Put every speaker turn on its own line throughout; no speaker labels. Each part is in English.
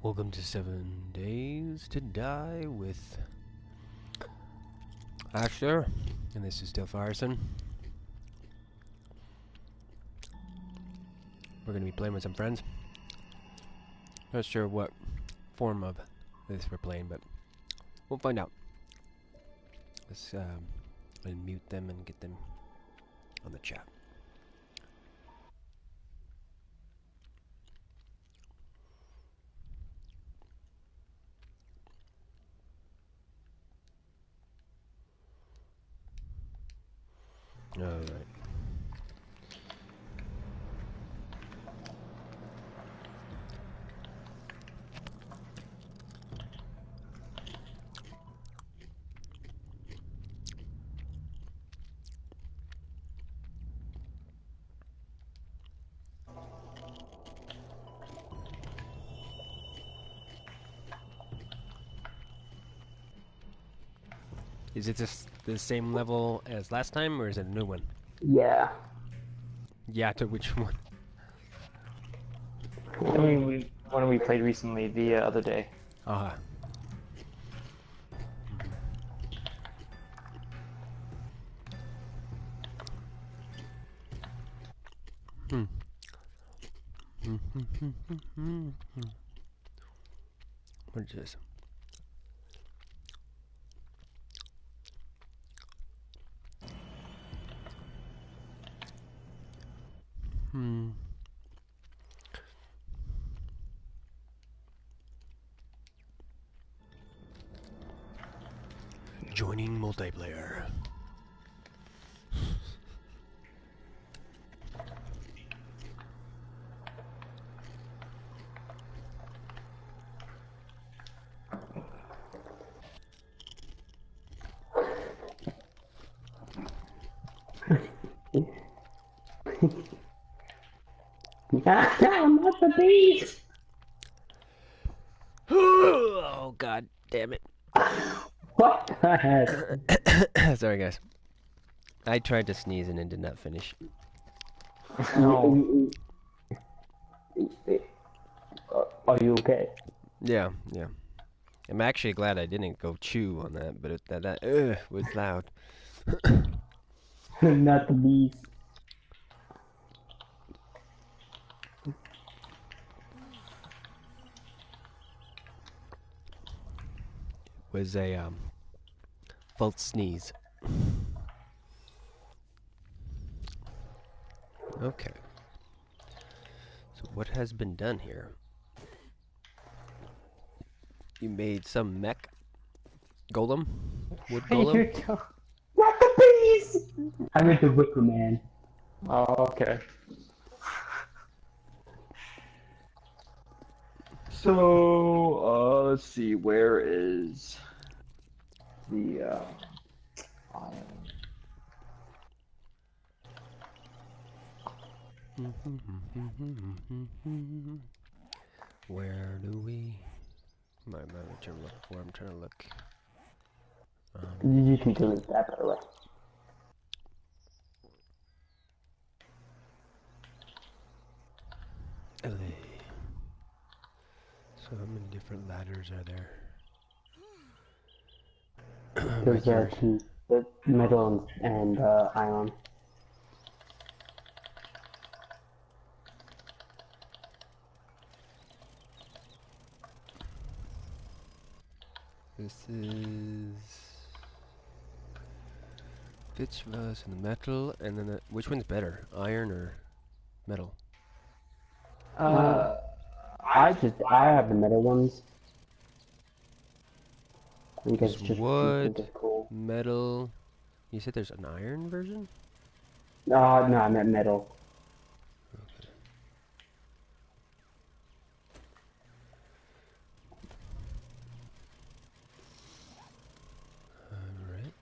Welcome to 7 Days to Die with ASHLER, and this is still ARTISAN. We're going to be playing with some friends. Not sure what form of this we're playing, but we'll find out. Let's unmute them and get them on the chat. Alright. Is it just the same level as last time, or is it a new one?
Yeah.
Yeah, to which one?
I mean, when we played recently, the other day.
Ah. What is this? Joining multiplayer.
I'm not the beast!
Oh, god damn it.
What the heck?
Sorry, guys. I tried to sneeze and it did not finish.
No.
Are you okay?
Yeah. I'm actually glad I didn't go chew on that, but that was loud.
Not the beast.
Was a false sneeze. Okay. So what has been done here? You made some mech golem? Wood golem?
Not the beast! I made the Wicker Man.
Oh, okay. So, let's see, where is the,
Where do we? My which I'm looking for. I'm trying to look.
You can delete that, by the way.
LA. So how many different ladders are there?
There's two, the metal and iron.
This is pitch us and the metal, and then which one's better, iron or metal?
I have the metal ones. I think it's just
wood,
cool.
metal. You said there's an iron version?
No, I meant metal.
Okay. Alright.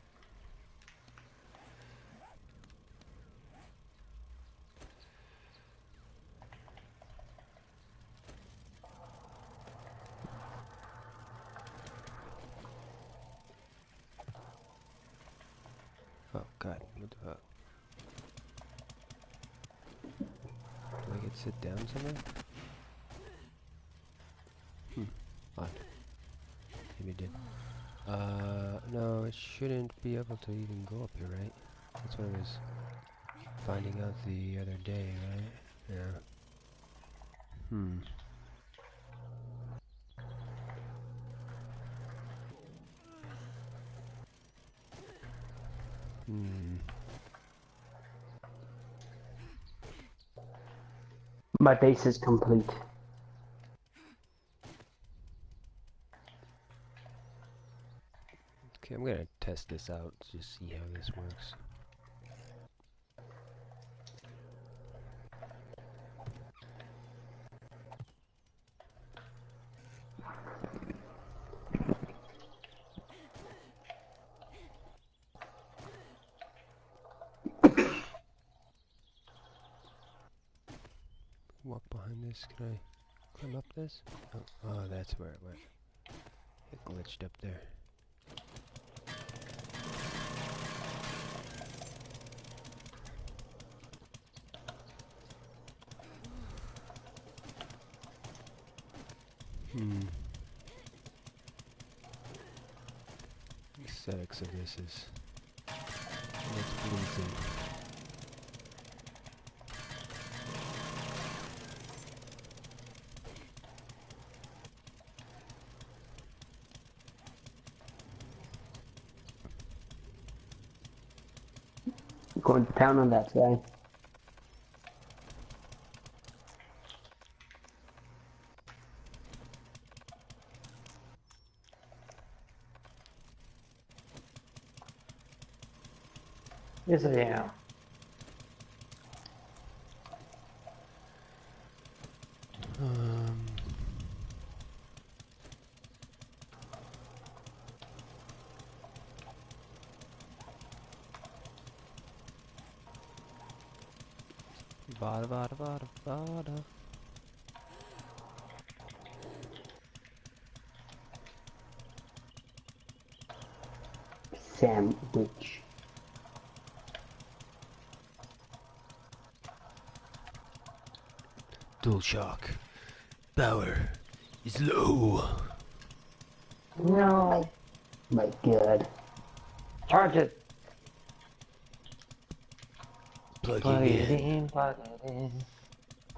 Oh god, what the fuck? Do I get to sit down somewhere? Odd. Maybe it did. No, it shouldn't be able to even go up here, right? That's what I was finding out the other day, right? Yeah. Hmm. Hmm.
My base is complete.
Okay, I'm gonna test this out to just see how this works. Walk behind this. Can I climb up this? Oh, that's where it went. It glitched up there. Hmm. The aesthetics of this is it's pleasing.
Going to town on that guy. Yes, I am.
Um. Vada vada vada vada.
Sandwich.
Dual shock. Power is low.
No. My god. Charge it.
Plugging in.
Plug it in.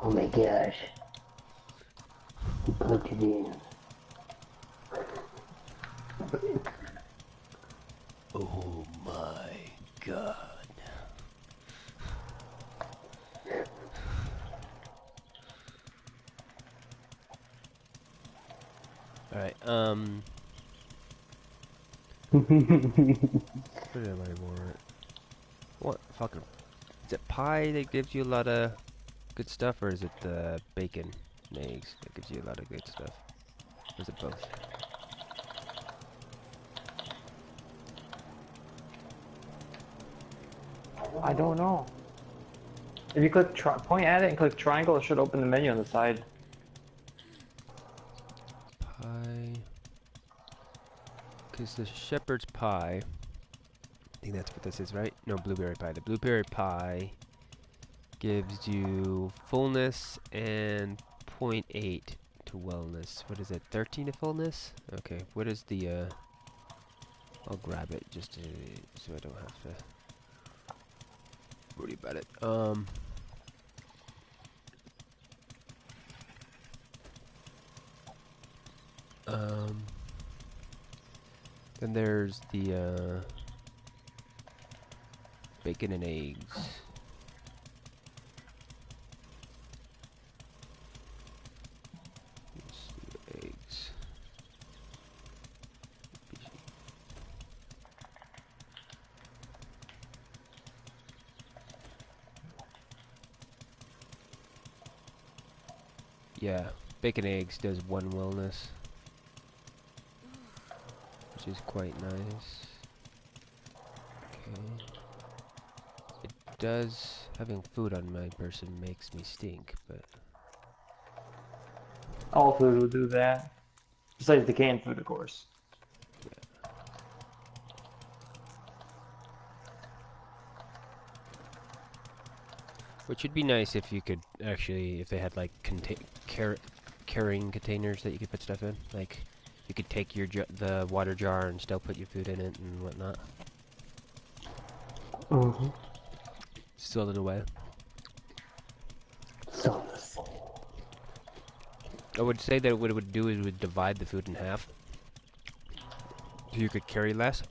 Oh my gosh. You plugged it in.
Oh my god. Alright, what am I more? What fucking is it pie that gives you a lot of good stuff, or is it the bacon and eggs that gives you a lot of good stuff? Or is it both?
I don't know. If you click point at it and click triangle, it should open the menu on the side.
Pie. Because the shepherd's pie. I think that's what this is, right? No, blueberry pie. The blueberry pie gives you fullness and 0.8 to wellness. What is it? 13 to fullness? Okay. What is the I'll grab it just to, so I don't have to worry about it. Then there's the bacon and eggs. Let's see, eggs. Yeah, bacon eggs does 1 wellness, which is quite nice. Okay. It does, having food on my person makes me stink, but
All food will do that. Besides the canned food, of course.
which would be nice if you could actually, if they had like carrot carrying containers that you could put stuff in. Like, you could take your the water jar and still put your food in it and whatnot.
Mm-hmm.
Seal it away.
So,
I would say that what it would do is it would divide the food in half. So you could carry less.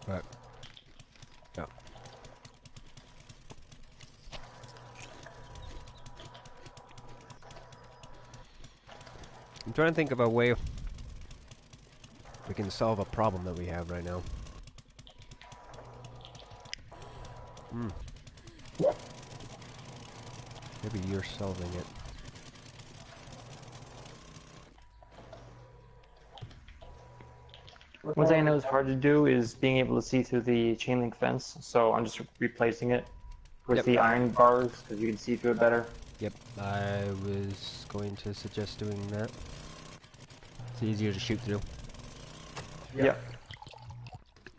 But, yeah. I'm trying to think of a way we can solve a problem that we have right now. Maybe you're solving it.
One thing I know is hard to do is being able to see through the chain link fence, so I'm just replacing it with the iron bars because you can see through it better.
Yep, I was going to suggest doing that. It's easier to shoot through.
Yep.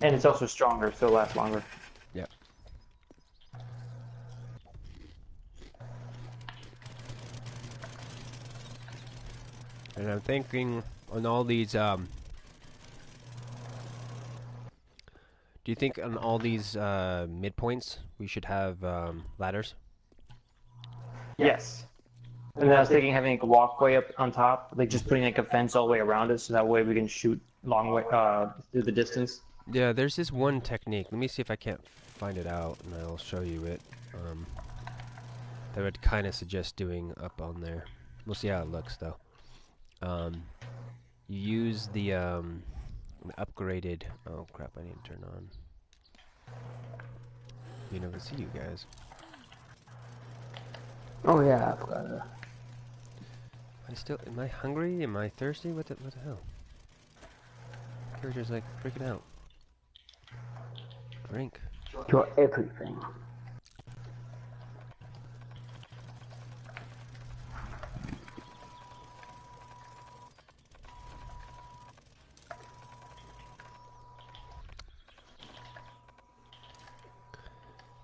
And it's also stronger, so it lasts longer.
Yep. And I'm thinking on all these, do you think on all these midpoints we should have ladders?
Yes. And then I was thinking having like a walkway up on top, like just putting like a fence all the way around it, so that way we can shoot long way through the distance.
Yeah, there's this one technique. Let me see if I can't find it out, and I'll show you it. That would kind of suggest doing up on there. We'll see how it looks, though. You use the an upgraded. Oh crap! I need to turn on. You never see you guys.
oh yeah, I forgot that.
Am I hungry? Am I thirsty? What the hell? Character's like freaking out. Drink.
You're everything.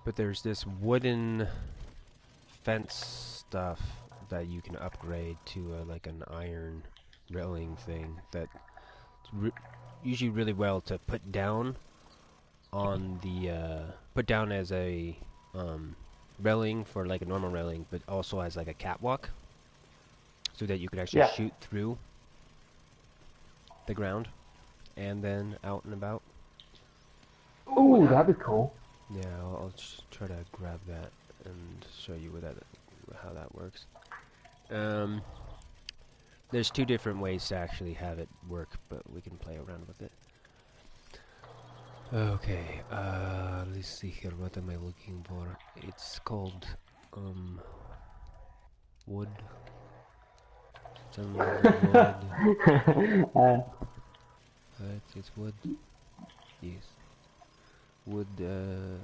But there's this wooden fence stuff that you can upgrade to like an iron railing thing that's usually really well to put down on the put down as a railing for like a normal railing, but also as like a catwalk, so that you could actually shoot through the ground and then out and about.
Ooh, that'd be cool.
Yeah, I'll just try to grab that and show you how that works. There's two different ways to actually have it work, but we can play around with it. Okay, let's see here. What am I looking for? It's called wood. Some wood. It's wood. Yes. Wood. I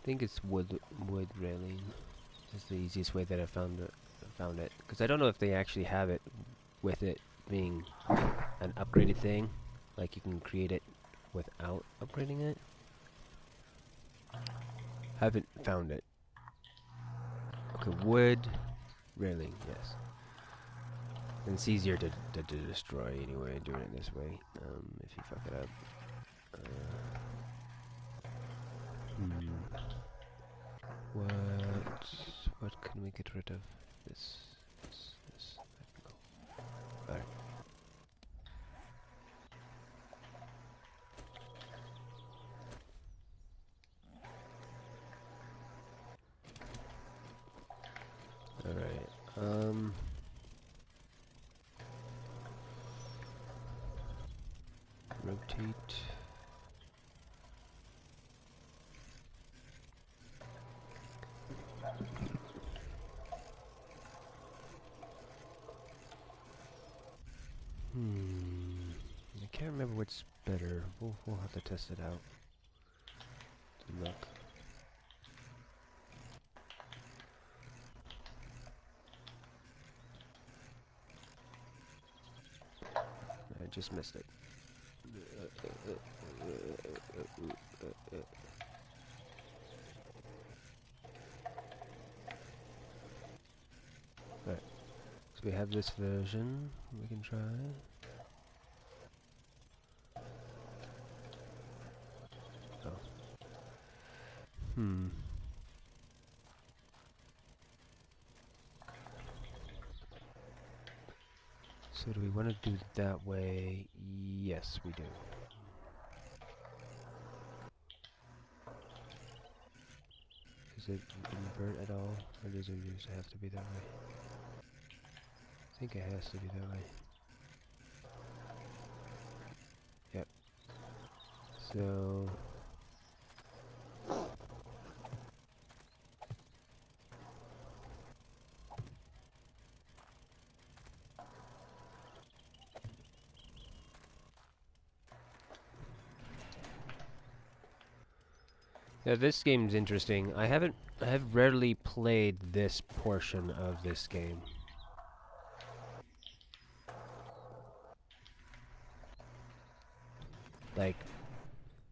think it's wood railing. That's the easiest way that I found it. Because I don't know if they actually have it with it being an upgraded thing. Like you can create it without upgrading it. Haven't found it. Okay, wood railing, yes. And it's easier to destroy anyway, doing it this way. If you fuck it up. What can we get rid of? This. No. Alright. Rotate. I can't remember what's better. We'll have to test it out. Look. I just missed it. So we have this version we can try. Oh. Hmm. So do we want to do it that way? Yes, we do. Does it invert at all? Or does it just have to be that way? I think it has to be that way. Yep. So... Yeah, this game's interesting. I have rarely played this portion of this game. Like,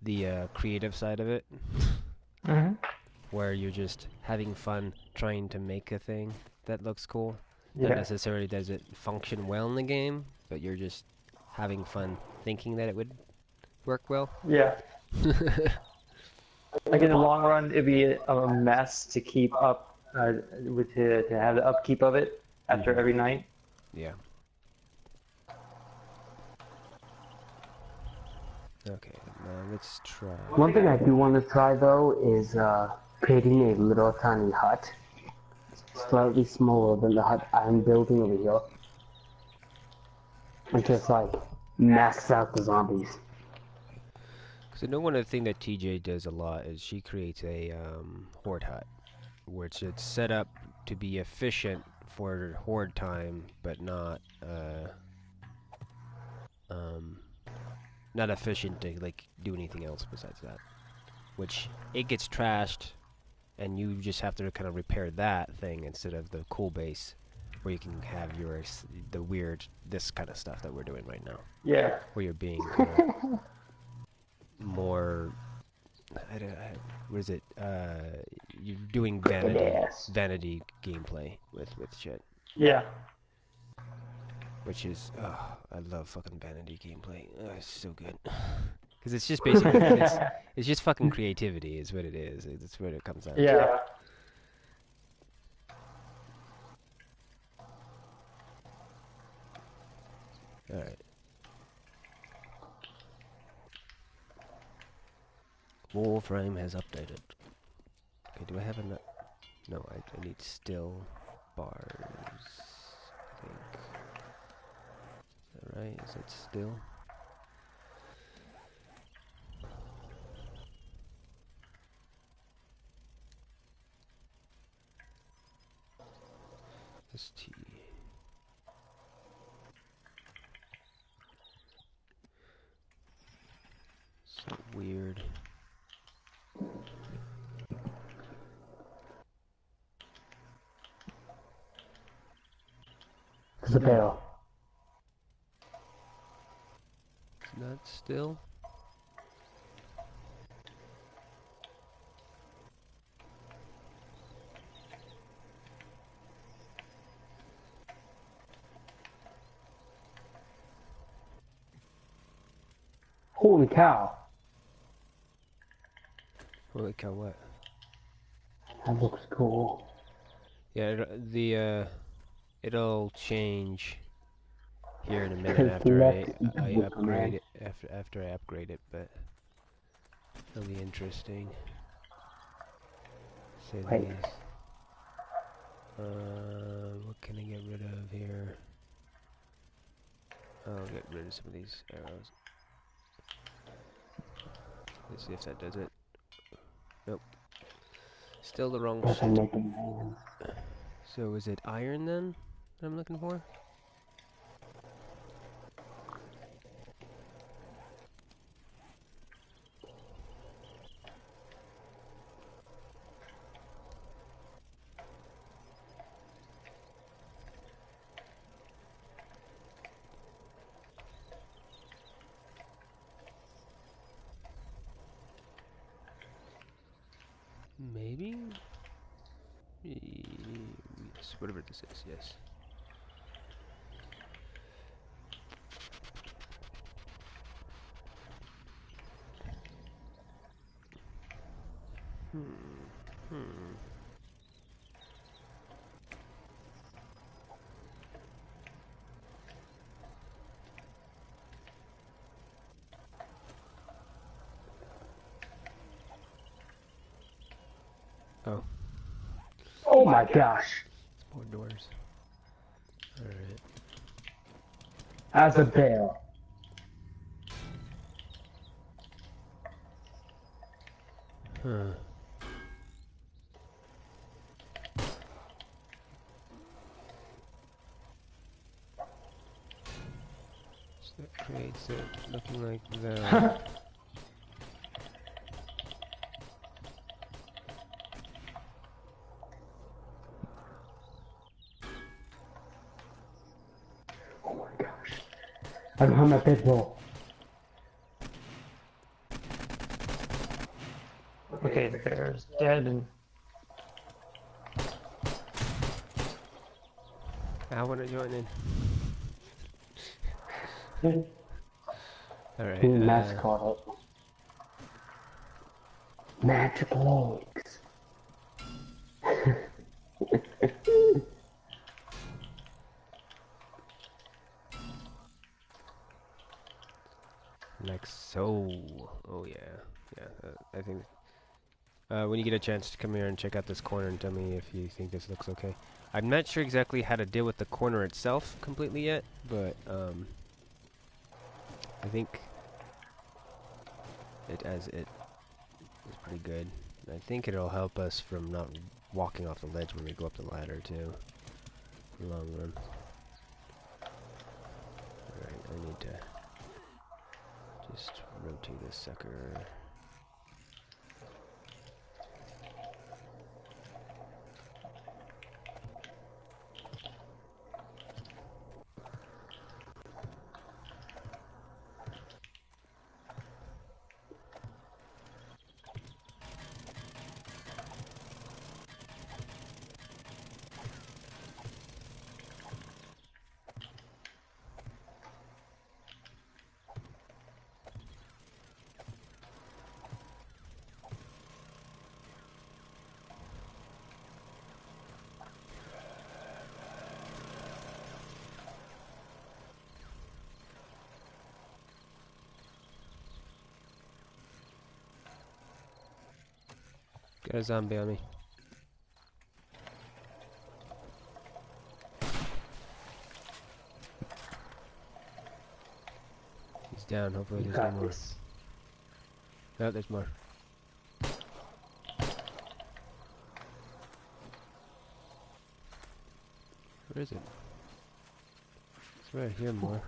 the creative side of it,
Mm-hmm.
where you're just having fun trying to make a thing that looks cool. Not
Yeah.
necessarily does it function well in the game, but you're just having fun thinking that it would work well.
Yeah. Like in the long run, it'd be a mess to keep up, to have the upkeep of it after every night.
Yeah. Okay, now let's try.
One thing I do want to try though is creating a little tiny hut, slightly smaller than the hut I'm building over here, and just like max out the zombies.
So I know one of the things that TJ does a lot is she creates a horde hut, which it's set up to be efficient for horde time, but not not efficient to like do anything else besides that. Which it gets trashed, and you just have to kind of repair that thing instead of the cool base, where you can have the weird this kind of stuff that we're doing right now.
Yeah.
Where you're being kind of more. What is it? You're doing vanity gameplay with shit.
Yeah.
Which is, oh, I love fucking vanity gameplay. Oh, it's so good. Because it's just basically, it's just fucking creativity is what it is. It's what it comes down to.
Yeah.
Alright. Warframe has updated. Okay, do I have enough? No, I need still bars. I think. Is that right? Is it still? ST. So weird.
There's a barrel.
It's not still?
Holy cow!
Holy cow, what?
That looks cool.
Yeah, it'll change here in a minute
Because
after
left
I
equal
upgrade
command.
it. After I upgrade it, but it'll be interesting. Say the
Wait.
least. What can I get rid of here? I'll get rid of some of these arrows. Let's see if that does it. Nope. Still the wrong
Doesn't
shit.
make any sense.
So is it iron then that I'm looking for? Maybe? Yes, whatever this is, yes. Oh,
Oh my gosh.
more doors. Alright.
As a bear.
Huh. So that creates it looking like that.
Oh my gosh. I don't have my bedroll.
Okay, the bear's dead, and
I want to join in. Alright,
Matt's caught it. Magic legs.
like so. Oh yeah, yeah. I think when you get a chance to come here and check out this corner and tell me if you think this looks okay. I'm not sure exactly how to deal with the corner itself completely yet, but I think it is pretty good. I think it'll help us from not walking off the ledge when we go up the ladder too. In the long run. Alright, I need to just rotate this sucker. Got a zombie on me. He's down, hopefully
You
there's no
got
more.
this.
No, there's more. Where is it? I swear I hear more.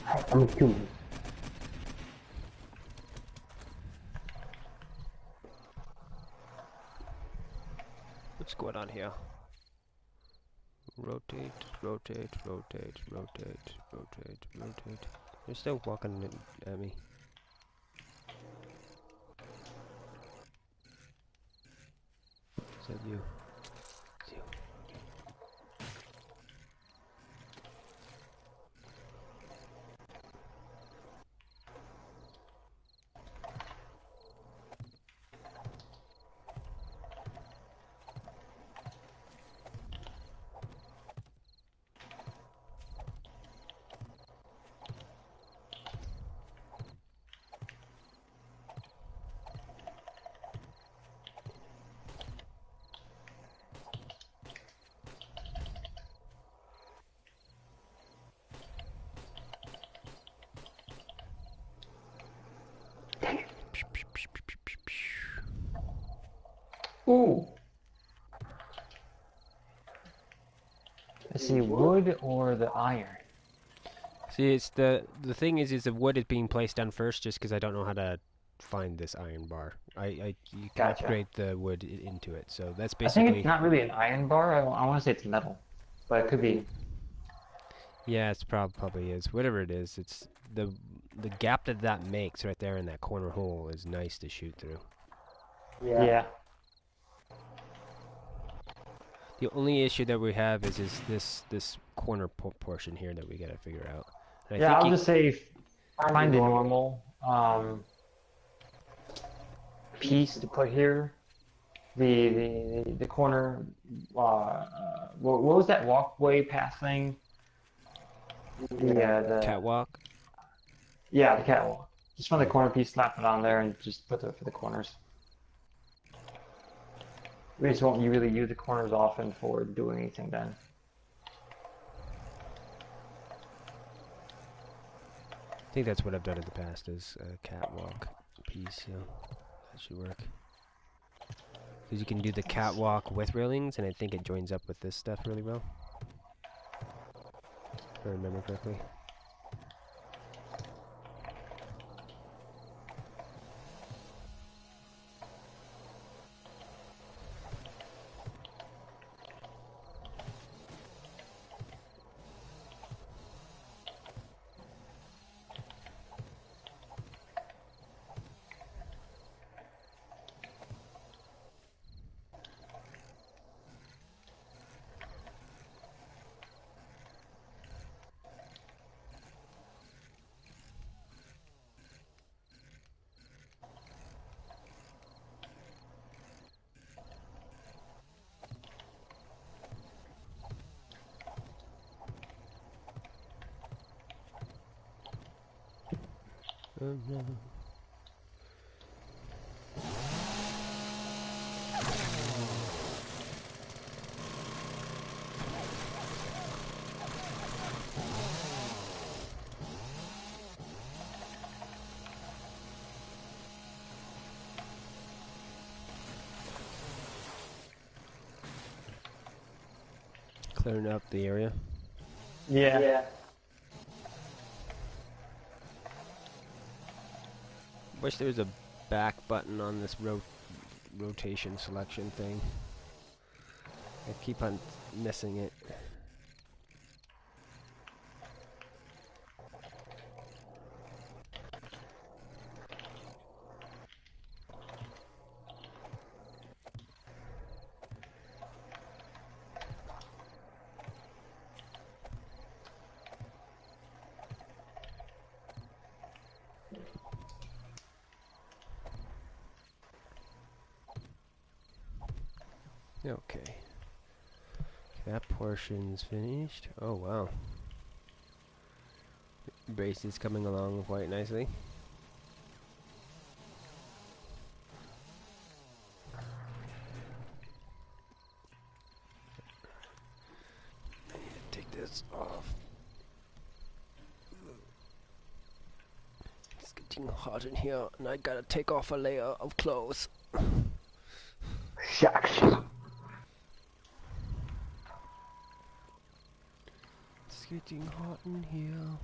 Hi, I'm a human.
What's going on here? Rotate, rotate, rotate, rotate, rotate, rotate. You're still walking at me. Is that you? It's you.
ooh, I see wood or the iron.
See, it's the thing is the wood is being placed down first, just because I don't know how to find this iron bar. You can
Gotcha.
upgrade the wood into it, so that's
I think
basically.
it's not really an iron bar. I want to say it's metal, but it could be.
Yeah, it's probably is. Whatever it is, it's the gap that makes right there in that corner hole is nice to shoot through.
Yeah.
The only issue that we have is this corner portion here that we gotta figure out. And I
Yeah,
think
I'll
you,
just say find a normal piece to put here. The corner. What was that walkway path thing? The
catwalk.
yeah, the catwalk. Just find the
Yeah.
corner piece, slap it on there, and just put it for the corners. We just won't really use the corners often for doing anything then.
I think that's what I've done in the past is a catwalk piece. Yeah, that should work. Because you can do the catwalk with railings, and I think it joins up with this stuff really well. If I remember correctly. Oh no. Clearing up the area.
Yeah.
Wish there was a back button on this rotation selection thing. I keep on missing it. Okay. That portion's finished. Oh wow. Base is coming along quite nicely. Take this off. It's getting hot in here, and I gotta take off a layer of clothes.
Shucks.
It's getting hot in here.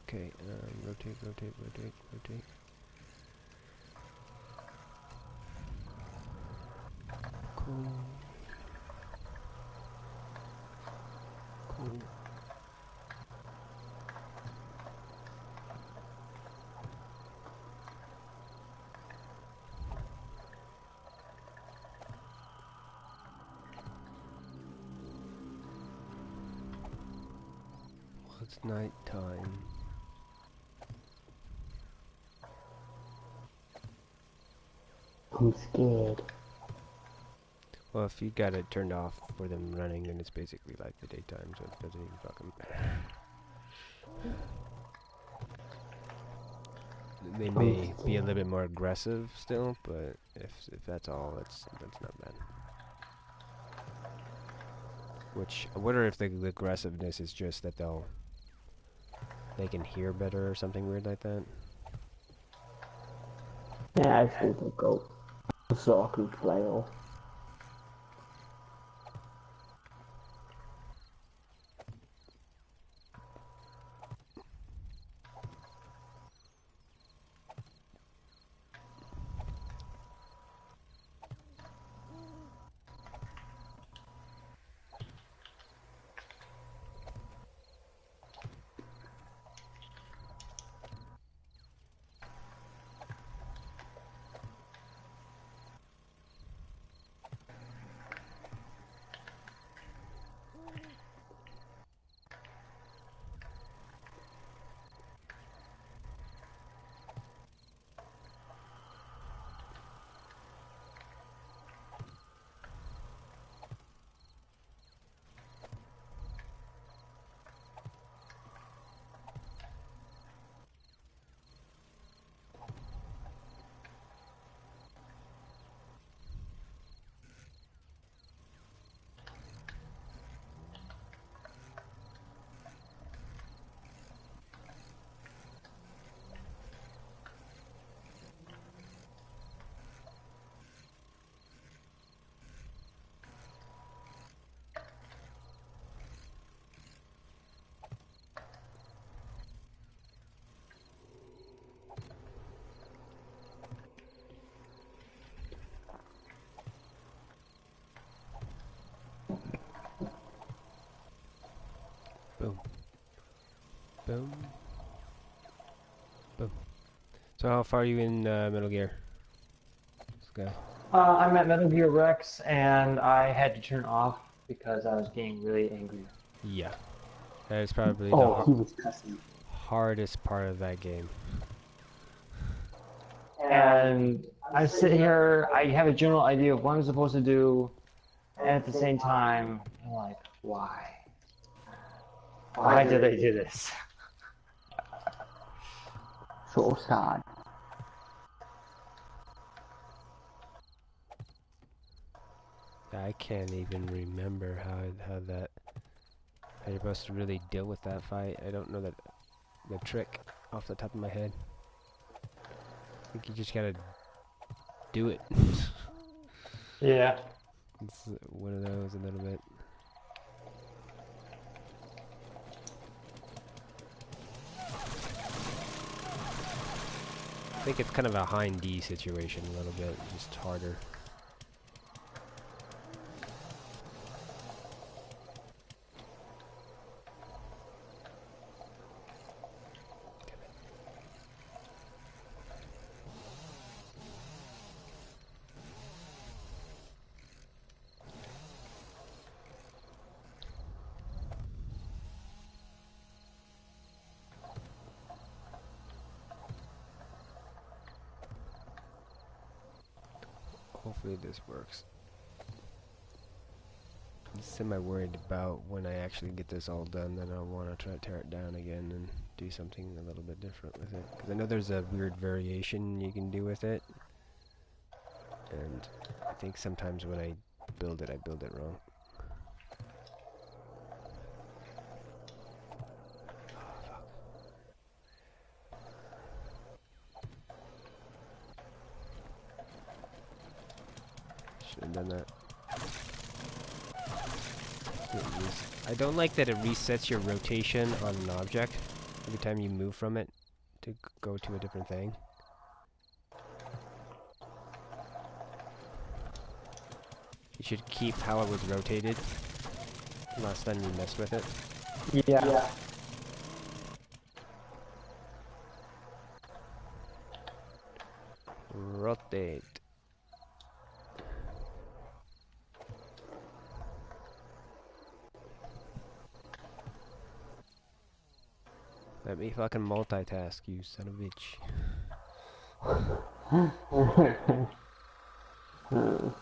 Okay, rotate. Cool. Well, it's night time.
I'm scared.
Well, if you got it turned off for them running, then it's basically like the daytime, so it doesn't even fucking matter. They may be a little bit more aggressive still, but if that's all, that's not bad. Which I wonder if the aggressiveness is just that they can hear better or something weird like that.
Yeah, I think they'll go. So I can flail.
Boom. Boom. So how far are you in Metal Gear? Let's go.
I'm at Metal Gear Rex, and I had to turn off because I was getting really angry.
Yeah. That is probably the
Oh, he was cussing.
hardest part of that game.
And I sit here, I have a general idea of what I'm supposed to do, and at the same time, I'm like, why? Why did I do this?
So sad.
I can't even remember how you're supposed to really deal with that fight. I don't know the trick off the top of my head. I think you just gotta do it.
Yeah.
It's one of those a little bit. I think it's kind of a hind D situation a little bit, just harder. Hopefully this works. I'm semi-worried about when I actually get this all done, then I'll want to try to tear it down again and do something a little bit different with it. Because I know there's a weird variation you can do with it. And I think sometimes when I build it wrong. Should have done that. I don't like that it resets your rotation on an object every time you move from it to go to a different thing. You should keep how it was rotated last time you messed with it.
Yeah.
Rotate. Let me fucking multitask, you son of a bitch. Oh, well.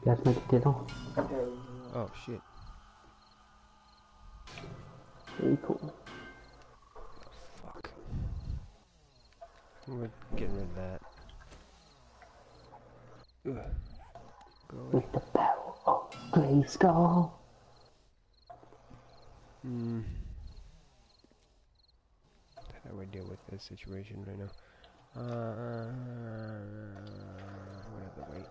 You guys make a diddle?
Oh shit.
Very cool.
Fuck. We're getting rid of that. Ugh. Go away.
With the power of Grayskull.
How do I deal with this situation right now? We have to wait.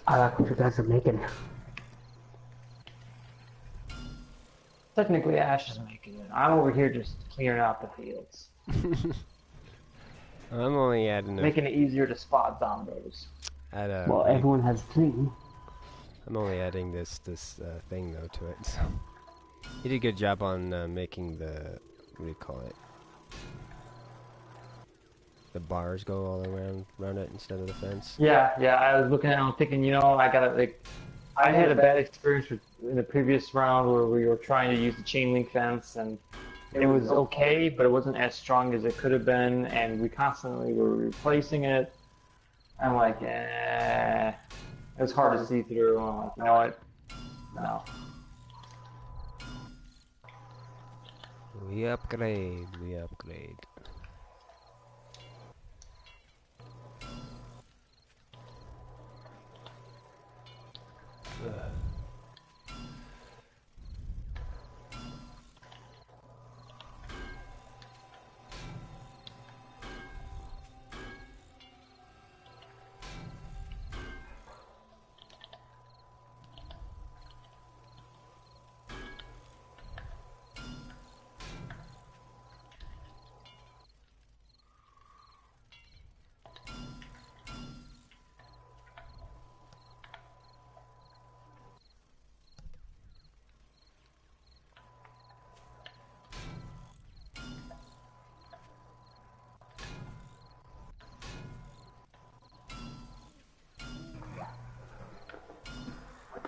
I like what you guys are making.
Technically, Ash is making it. I'm over here just clearing out the fields.
I'm only adding
Making it easier to spot zombies.
Well, everyone has dream.
I'm only adding this thing though to it. So he did a good job on making the what do you call it? The bars go all around it instead of the fence.
Yeah, I was looking at it and I'm thinking, you know, I gotta, like, I had a bad experience in the previous round where we were trying to use the chain link fence and it was okay, but it wasn't as strong as it could have been, and we constantly were replacing it. I'm like, it was hard to see through. I'm like, you know what? No.
We upgrade.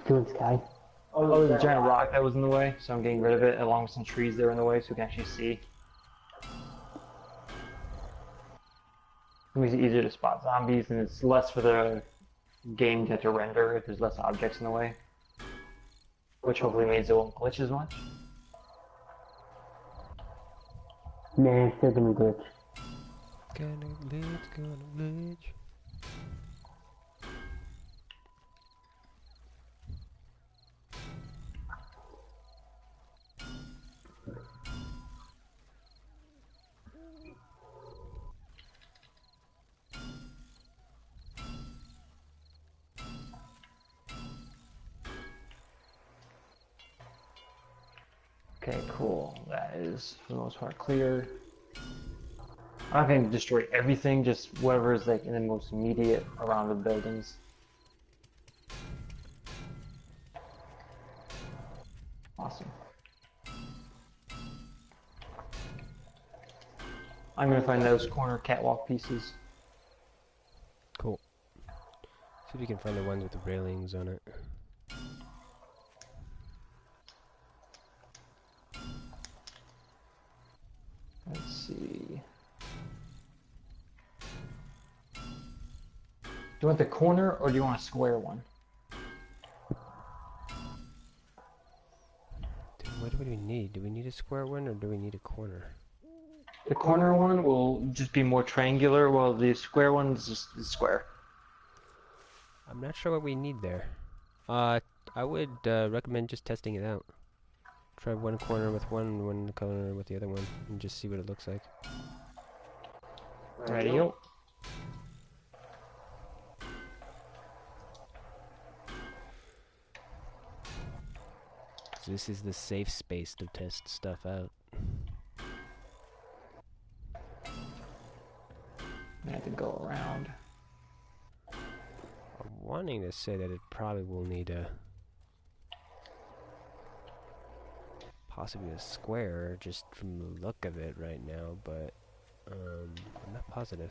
Doing Sky.
Oh, there's a giant rock that was in the way, so I'm getting rid of it along with some trees that were in the way so we can actually see. It makes it easier to spot zombies, and it's less for the game to have to render if there's less objects in the way. Which hopefully means it won't glitch as much.
Nah, it's still gonna glitch.
Gonna glitch.
Okay, cool. That is, for the most part, clear. I'm not going to destroy everything, just whatever is like in the most immediate around the buildings. Awesome. I'm going to find those corner catwalk pieces.
Cool. See if you can find the ones with the railings on it.
Let's see. Do you want the corner or do you want a square one?
Dude, what do we need? Do we need a square one or do we need a corner?
The corner one will just be more triangular, while the square one is just square.
I'm not sure what we need there. I would recommend just testing it out. Try one corner with one corner with the other one, and just see what it looks like.
Radio.
So this is the safe space to test stuff out.
I have to go around.
I'm wanting to say that it probably will need a possibly a square just from the look of it right now, but I'm not positive.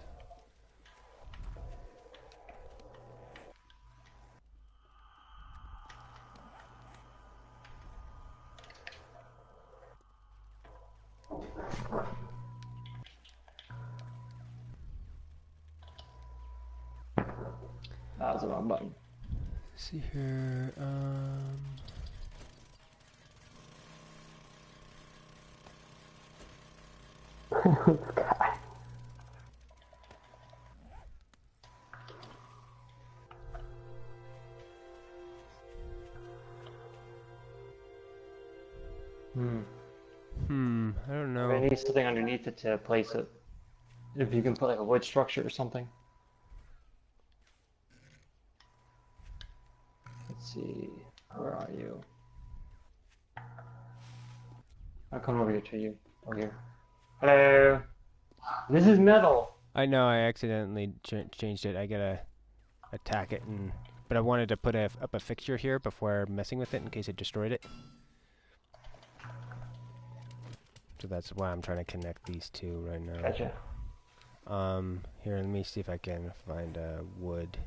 That was the wrong button.
Let's see here.
Sky.
I don't know.
I need something underneath it to place it. If you can put like a wood structure or something. see. Where are you? I'll come over here to you. Over here. Hello. This is metal.
I know I accidentally changed it. I gotta attack it, but I wanted to put up a fixture here before messing with it in case it destroyed it. So that's why I'm trying to connect these two right now.
Gotcha.
Here, let me see if I can find a wood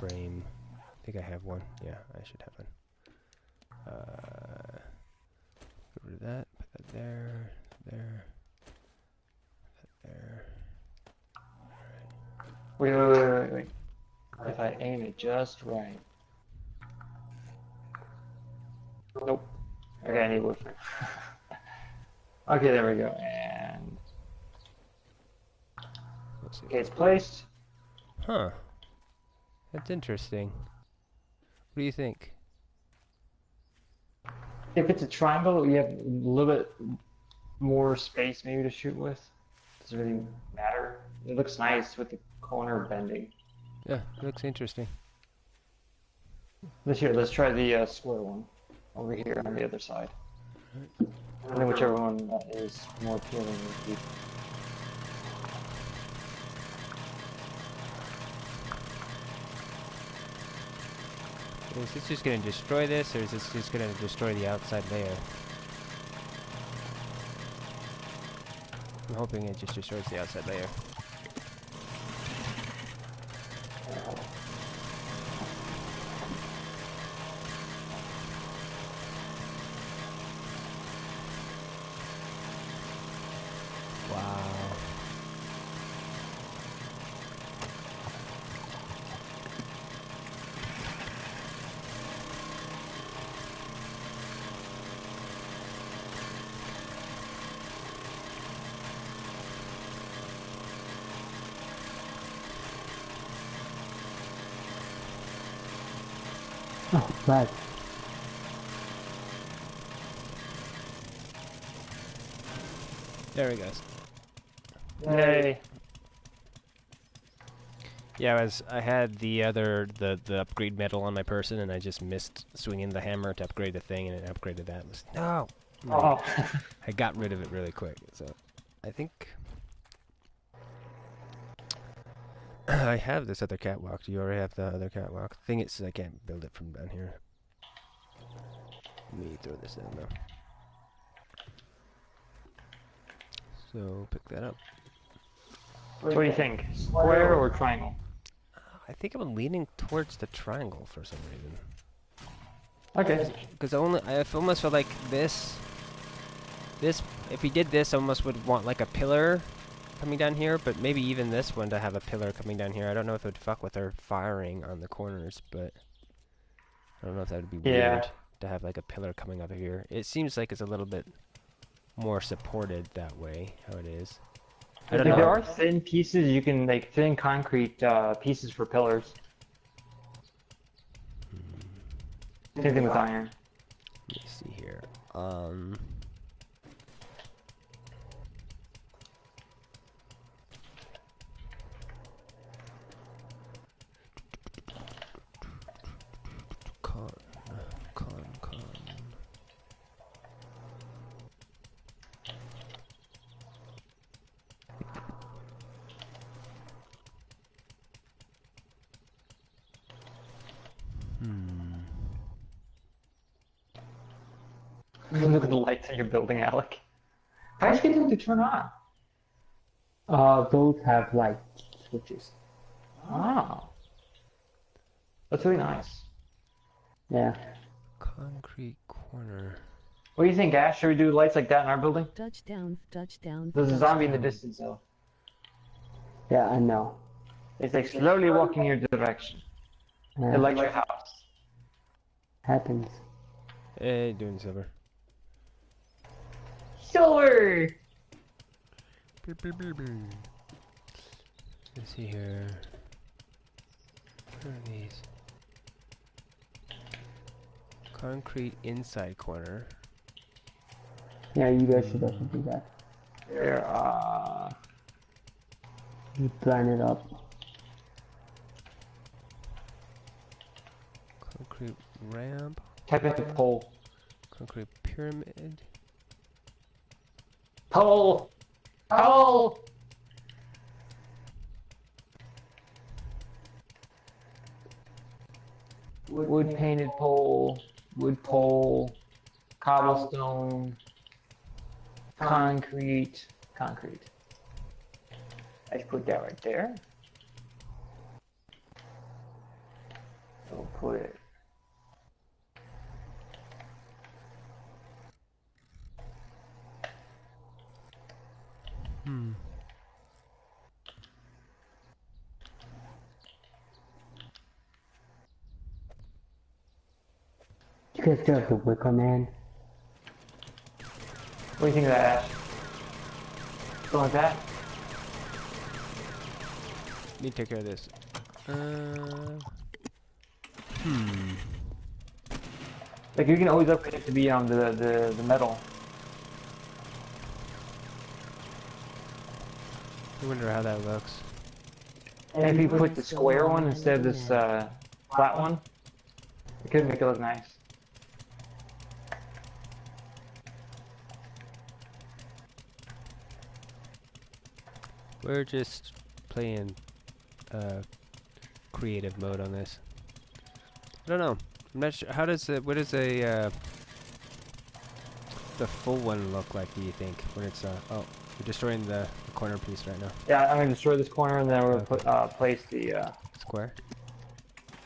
frame. I think I have one. Yeah, I should have one. Get rid of that. Put that there. There. Put that there.
Wait. If I aim it just right. Nope. Okay, I need wood frame. Okay, there we go. And
Let's see.
okay, it's placed.
Huh. That's interesting. What do you think?
If it's a triangle, you have a little bit more space maybe to shoot with. Doesn't really matter. It looks nice with the corner bending.
Yeah, it looks interesting.
Let's try the square one over here on the other side. And then whichever one is more appealing would be.
Is this just going to destroy this, or is this just going to destroy the outside layer? I'm hoping it just destroys the outside layer. Wow.
Oh, right.
There he goes.
Yay!
Yeah, I had the upgrade metal on my person, and I just missed swinging the hammer to upgrade the thing, and it upgraded that. No!
Oh.
I got rid of it really quick, so I think I have this other catwalk. Do you already have the other catwalk? Thing is, I can't build it from down here. Let me throw this in though. So pick that up.
What do you think? Square or triangle?
I think I'm leaning towards the triangle for some reason.
Okay.
Because I almost feel like this. If we did this, I almost would want like a pillar coming down here, but maybe even this one to have a pillar coming down here. I don't know if it would fuck with our firing on the corners, but I don't know if that would be weird to have like a pillar coming up here. It seems like it's a little bit more supported that way, how it is. I don't know.
There are thin pieces you can like thin concrete pieces for pillars. Same thing with iron.
Let me see here.
Look at the lights in your building, Alec. How are you getting them to turn on?
Those have light switches.
Oh. That's really nice.
Yeah.
Concrete corner.
What do you think, Ash? Should we do lights like that in our building?
Touchdown, touchdown.
There's a zombie in the distance, though.
Yeah, I know.
It's like slowly walking your direction.
Yeah.
It likes your house.
Happens.
Hey, doing silver.
Silver!
Let's see here. Where are these? Concrete inside corner.
Yeah, you guys should also do that.
There,
You plan it up.
Concrete ramp.
Type into pole.
Concrete pyramid.
Pole! Pole! Wood painted pole. Wood pole. Cobblestone. Concrete. Concrete. I just put that right there. We'll put it.
You guys still have the Wicker Man?
What do you think of that, Ash? Something like that?
Let me take care of this.
Like you can always upgrade it to be on the metal.
I wonder how that looks.
And if you put the square one instead of this flat one, it could make it look nice.
We're just playing creative mode on this. I don't know. I'm not sure. How does it? What does the full one look like? Do you think when it's oh, we're destroying the corner piece right now.
Yeah, I'm gonna destroy this corner and then we're gonna put place the
Square.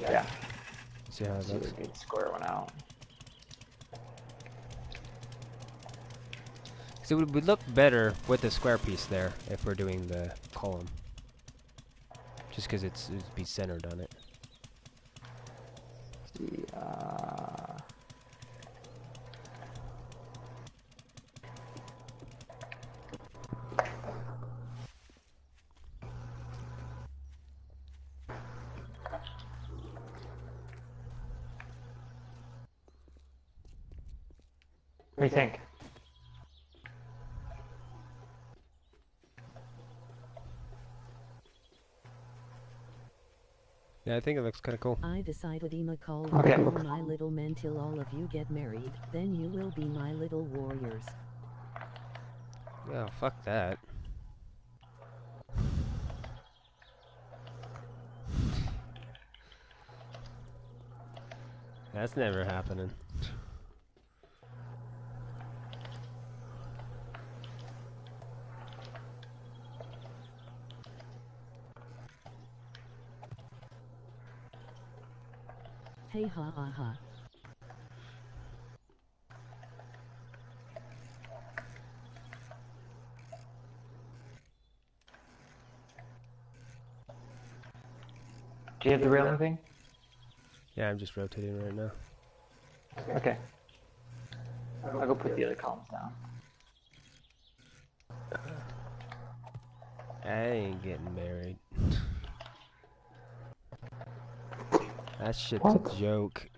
yeah.
See how it
See if
looks.
we can square one out.
So it would look better with the square piece there if we're doing the column. Just because it'd be centered on it.
See, what do you think?
Yeah, I think it looks kind of cool.
I decided Emma called
Okay.
you my little men till all of you get married. Then you will be my little warriors.
Oh, fuck that. That's never happening.
Hey ha ha ha.
Do you have the railing thing?
Yeah, I'm just rotating right now.
Okay. I'll go put the other columns down.
I ain't getting married. That shit's a joke.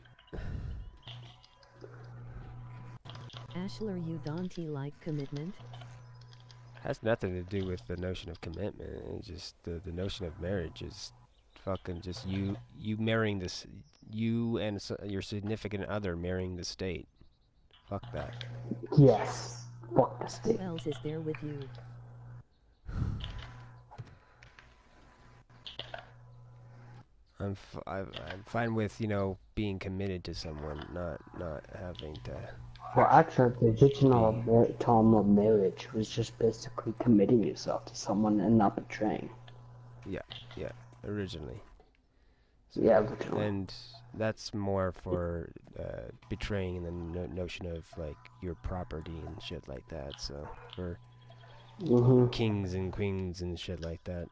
ASHLER, you don't like commitment?
Has nothing to do with the notion of commitment. It's just the notion of marriage is fucking just you marrying this, you and your significant other marrying the state. Fuck that.
Yes. Fuck the state.
Who else is there with you?
I'm fine with, you know, being committed to someone, not having to.
Well, actually, the original term of marriage was just basically committing yourself to someone and not betraying.
Yeah, originally.
Yeah, originally.
And that's more for betraying the notion of like your property and shit like that. So for kings and queens and shit like that.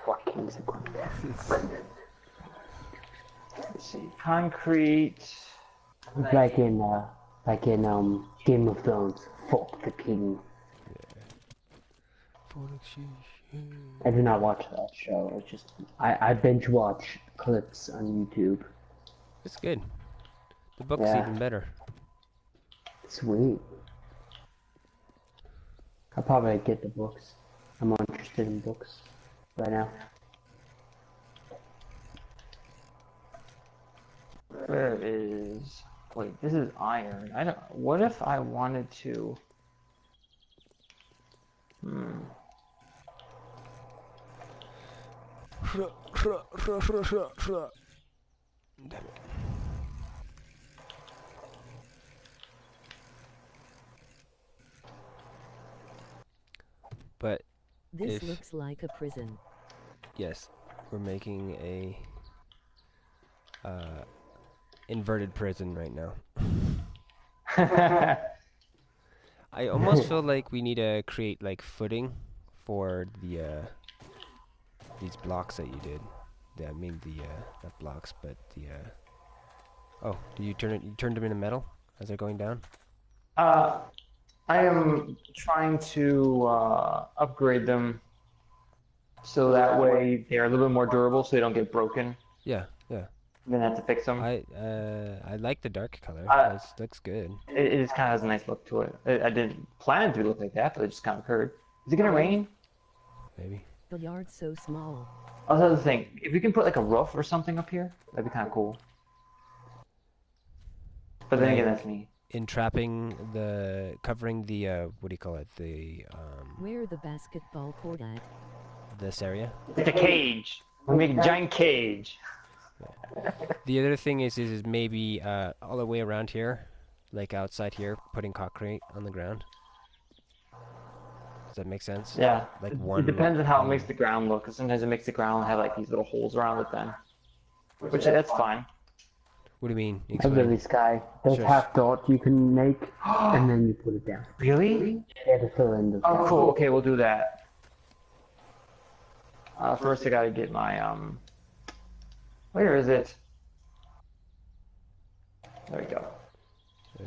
Fuck kings and queens.
Let's see. Concrete.
Like in Game of Thrones. Fuck the king. I do not watch that show. It's just I binge watch clips on YouTube.
It's good. The book's even better.
Sweet. I'll probably get the books. I'm more interested in books right now.
Where is... Wait, this is iron. I don't... What if I wanted to... Hmm.
Damn it. But
This
if
looks like a prison.
yes, we're making a inverted prison right now. I almost feel like we need to create like footing for the these blocks that you did. I mean the not blocks, but the oh, did you turn it? You turned them into metal as they're going down.
I am trying to upgrade them so that way they're a little bit more durable so they don't get broken.
Yeah, yeah.
Then have to fix them.
I like the dark color.
Uh,
It looks good.
it just kind of has a nice look to it. I didn't plan it to look like that, but it just kind of occurred. Is it gonna rain?
Maybe.
The yard's so small.
Oh, that's the thing. If we can put like a roof or something up here, that'd be kind of cool. But then again, that's me.
Entrapping covering the what do you call it?
Where the basketball court at?
This area.
It's a cage. We make a giant cage.
The other thing is maybe all the way around here, like outside here, putting concrete on the ground. Does that make sense?
Yeah.
Like
It depends on how it makes the ground look, because sometimes it makes the ground have like these little holes around it then. Which, that's fine.
What do you mean?
A
Explain.
lily sky. There's
Sure.
half dot you can make, and then you put it down.
Really?
Yeah, to fill in the.
Oh, cool. Okay, we'll do that. First I gotta get my, where is it? There we go.
Do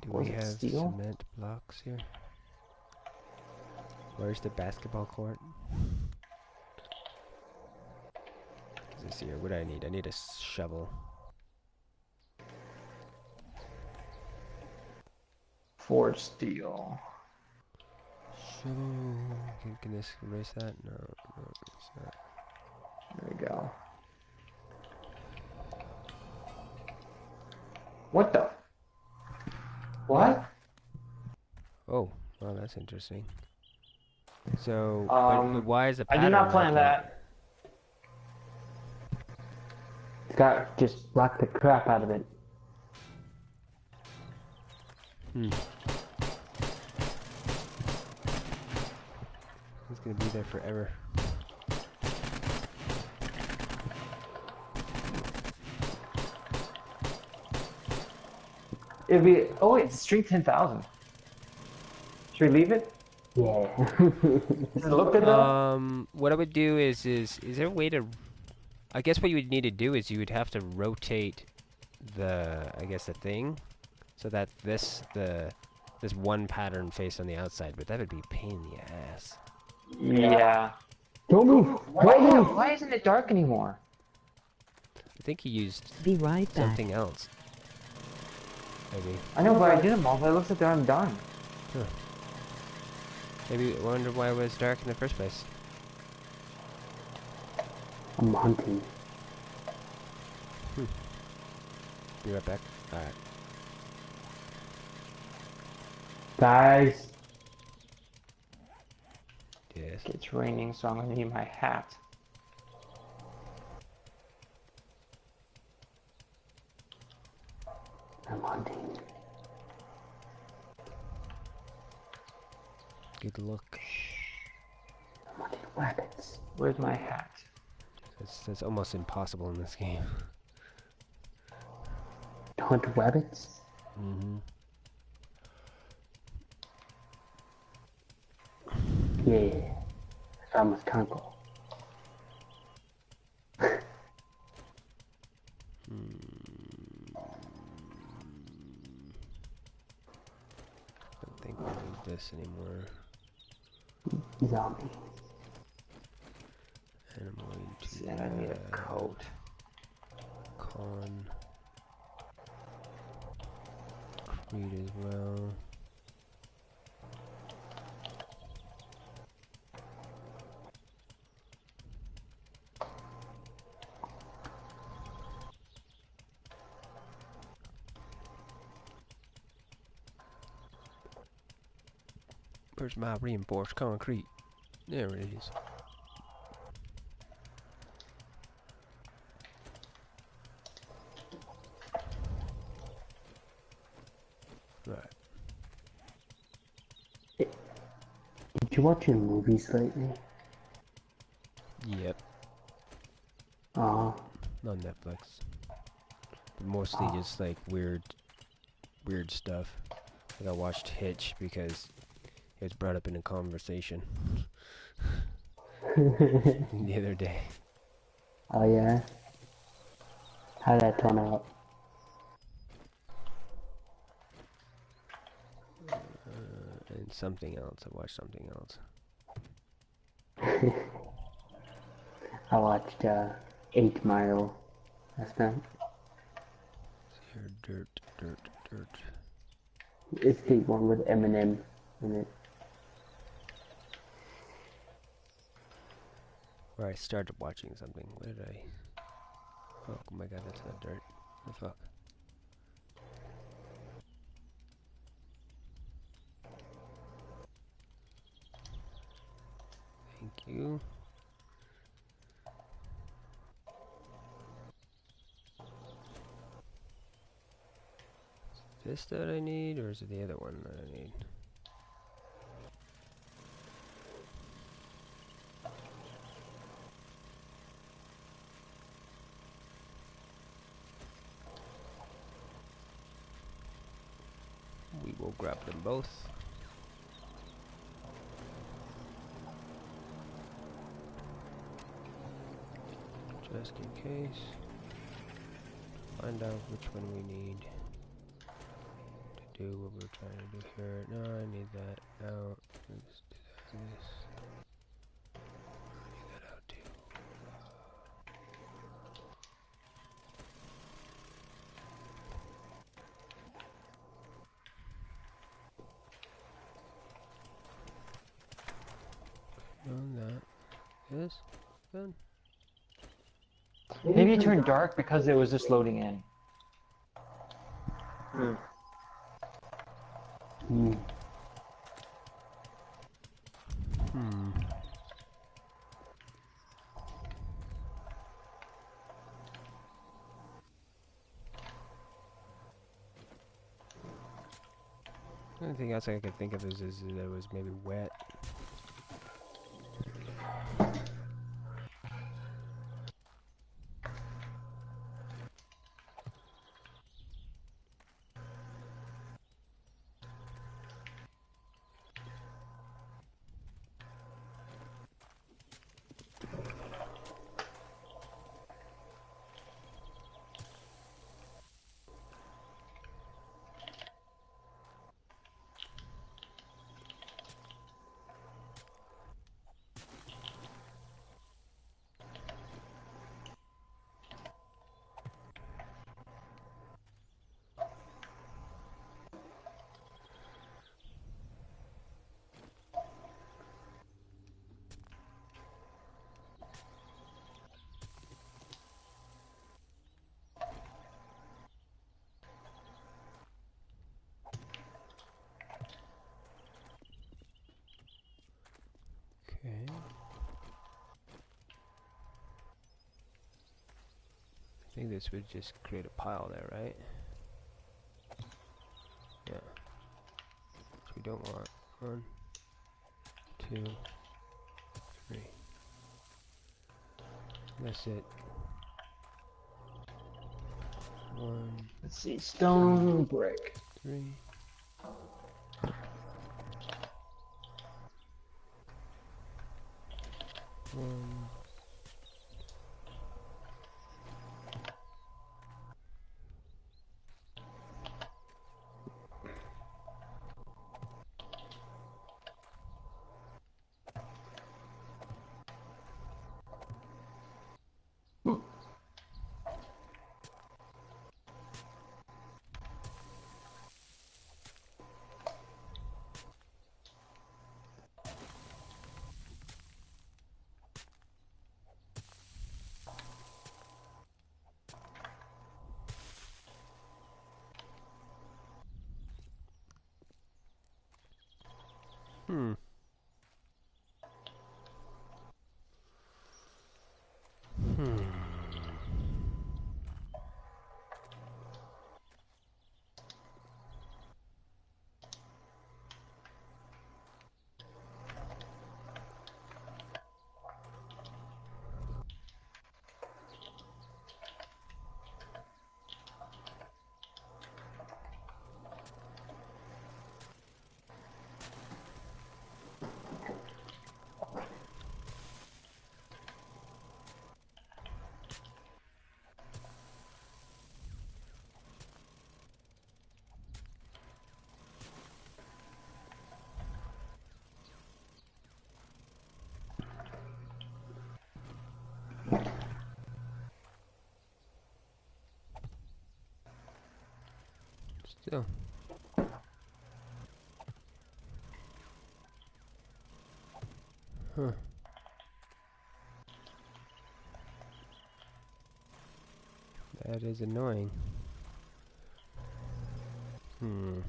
Was
we
it
have
steel?
cement blocks here? Where's the basketball court? Is this here? What do I need? I need a shovel.
Forged steel.
Shovel. Can this erase that? No, no, it's not.
There we go. What the? What?
Oh, well, that's interesting. So, but why is the
I
pattern
did not plan
like
that.
Scott just blocked the crap out of it.
It's gonna be there forever.
It'd be. Oh wait, it's street 10,000. Should we leave it?
Yeah.
Does it look good though?
What I would do is there a way to? I guess what you would need to do is you would have to rotate I guess the thing, so that this one pattern face on the outside, but that would be a pain in the ass.
Yeah.
Don't move! Don't move!
Why isn't it dark anymore?
I think he used
Be right back.
something else. Maybe.
I know, but I did them all, but it looks like they're undone.
Maybe I wonder why it was dark in the first place.
I'm hunting.
Be right back. Alright.
Guys,
Yes.
It's raining, so I'm gonna need my hat.
I'm hunting.
Good luck.
I'm hunting rabbits.
Where's my hat?
That's almost impossible in this game.
To hunt rabbits?
Mm-hmm.
Yeah. Farmer's uncle.
I don't think we need this anymore.
Zombie.
And I'm going to
And I need a coat.
concrete as well. Where's my reinforced concrete? There it is. Right.
Did you watch any movies lately?
Yep.
Uh,
On Netflix. But mostly just like weird stuff. Like I watched Hitch because it was brought up in a conversation the other day.
oh yeah? How'd that turn out?
And something else. I watched something else.
I watched 8 Mile last night.
Here, dirt.
It's the one with Eminem in it.
Where I started watching something. What did I... Oh my god, that's not dirt. What the fuck? Thank you. Is this that I need, or is it the other one that I need? We will grab them both. Just in case. Find out which one we need to do what we're trying to do here. No, I need that. No, let's do that. This. I need that out too. On that. This. Good.
Maybe it turned dark because it was just loading in.
The only thing else I could think of is that it was maybe wet. Okay. I think this would just create a pile there, right? Yeah. Which we don't want. 1, 2, 3. That's it. 1,
Let's see, stone brick.
3. 1. Still. Huh. That is annoying. Hmm.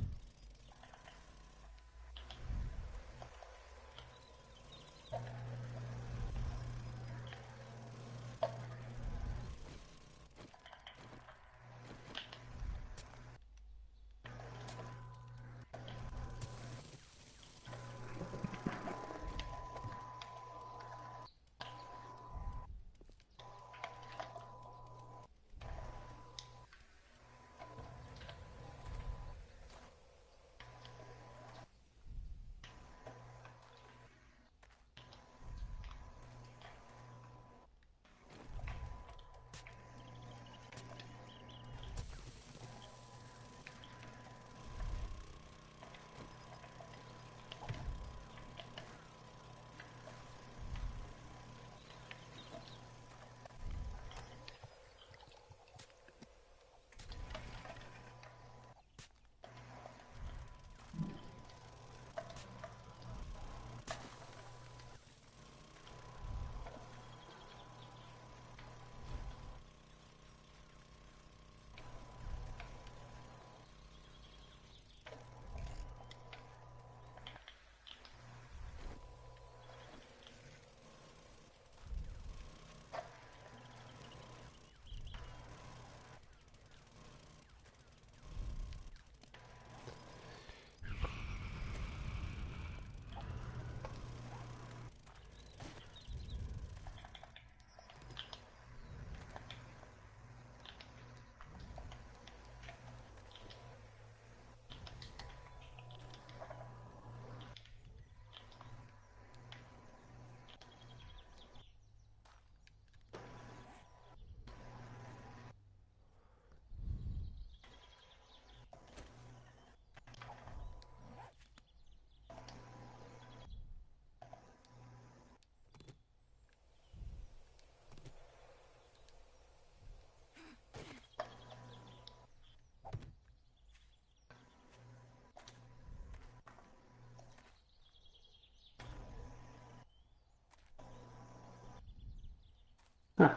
Huh.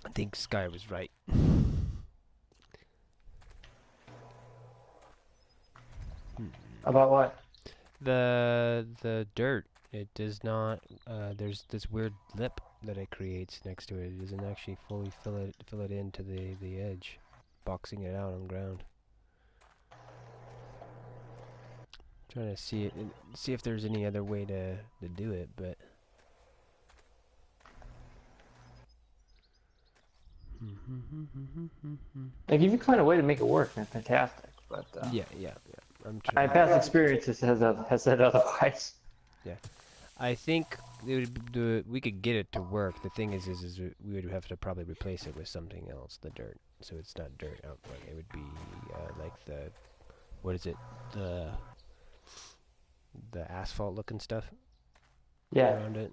I think Sky was right.
About what?
The dirt. It does not. There's this weird lip that it creates next to it. It doesn't actually fully fill it into the edge, boxing it out on the ground. Trying to see it, see if there's any other way to do it, but.
Like, if you find a way to make it work, then fantastic. But
Yeah. I'm
my
trying.
past experiences has said otherwise.
Yeah, I think it would we could get it to work. The thing is we would have to probably replace it with something else, the dirt. So it's not dirt out front. It would be like the, what is it, the asphalt looking stuff
Yeah.
around it,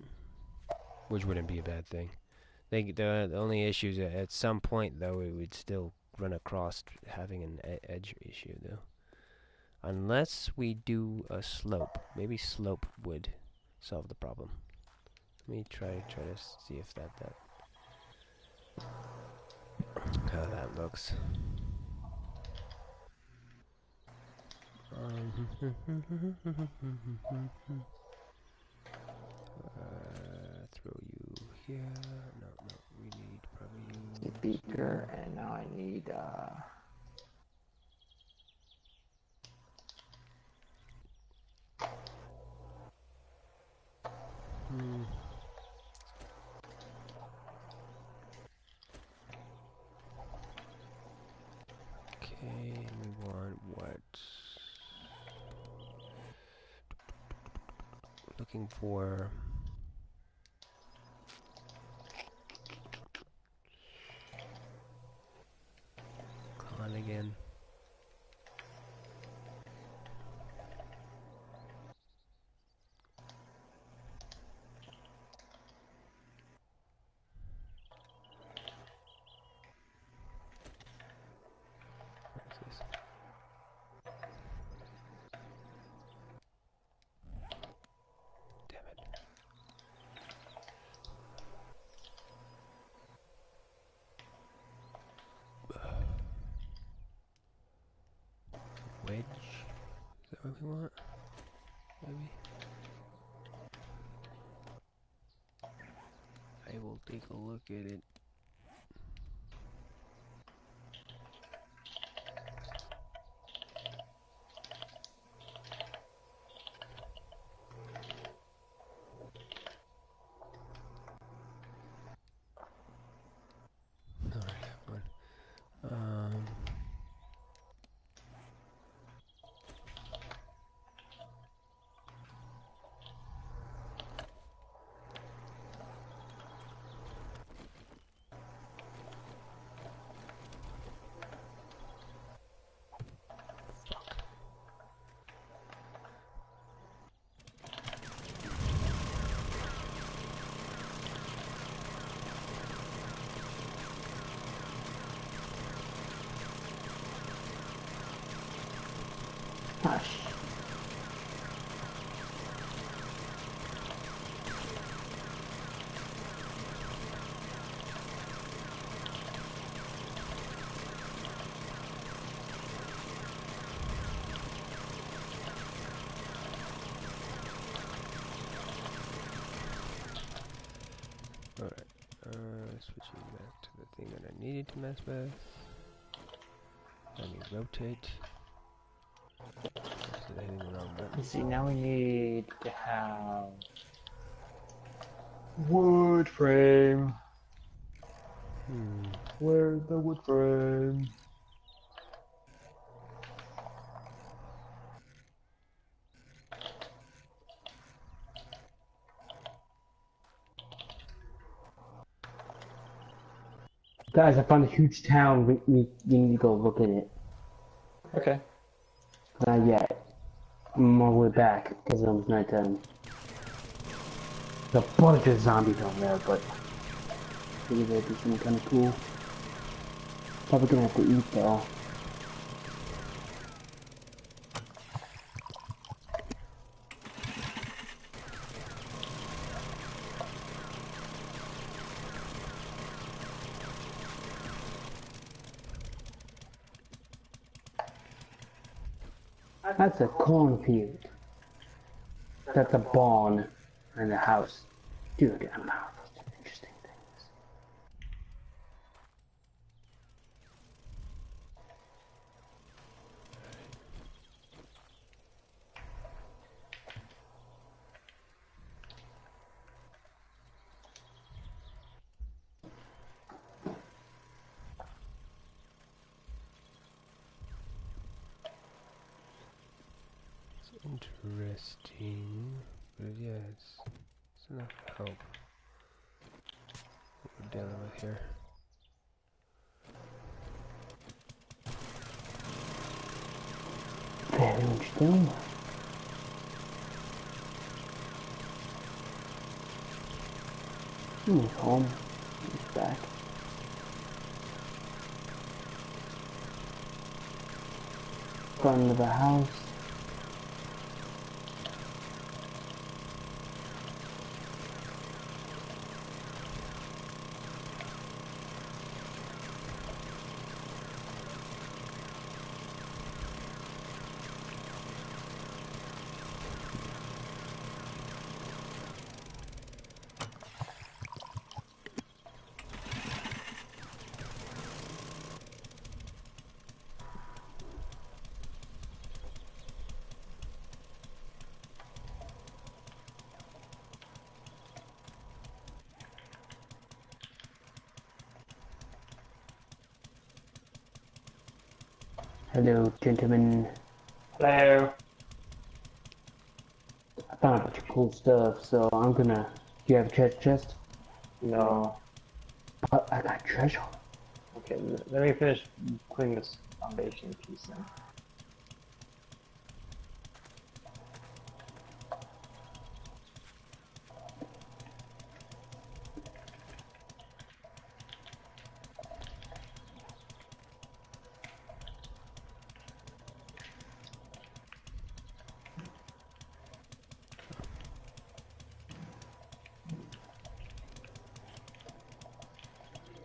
which wouldn't be a bad thing. I think the only issue is that at some point though it would still run across having an edge issue though. Unless we do a slope. Maybe slope would solve the problem. Let me try to see if that how that looks. Throw you here. No, we need probably you
Beaker,
here.
and now I need
Okay, we want what? Looking for con again. what we want? Maybe. I will take a look at it. Alright, one.
Hush.
Alright, switching back to the thing that I needed to mess with. Let me rotate. Is it hitting the wrong button?
Let's see, now we need to have wood frame. Where's the wood frame?
Guys, I found a huge town. We need to go look at it.
Okay.
Not yet. I'm on my way back because it was nighttime. There's a bunch of zombies on there, but I figured that'd be something kind of cool. Probably gonna have to eat though. That's a cornfield. That's a barn and a house. Dude, I'm out of some interesting things.
Interesting, but yeah, it's enough help. What we're dealing with here.
Very interesting. He's home. He's back. Front of the house. Hello, gentlemen.
Hello.
I found a bunch of cool stuff, so I'm gonna... Do you have a chest?
No.
I got treasure.
Okay, let me finish putting this foundation piece in.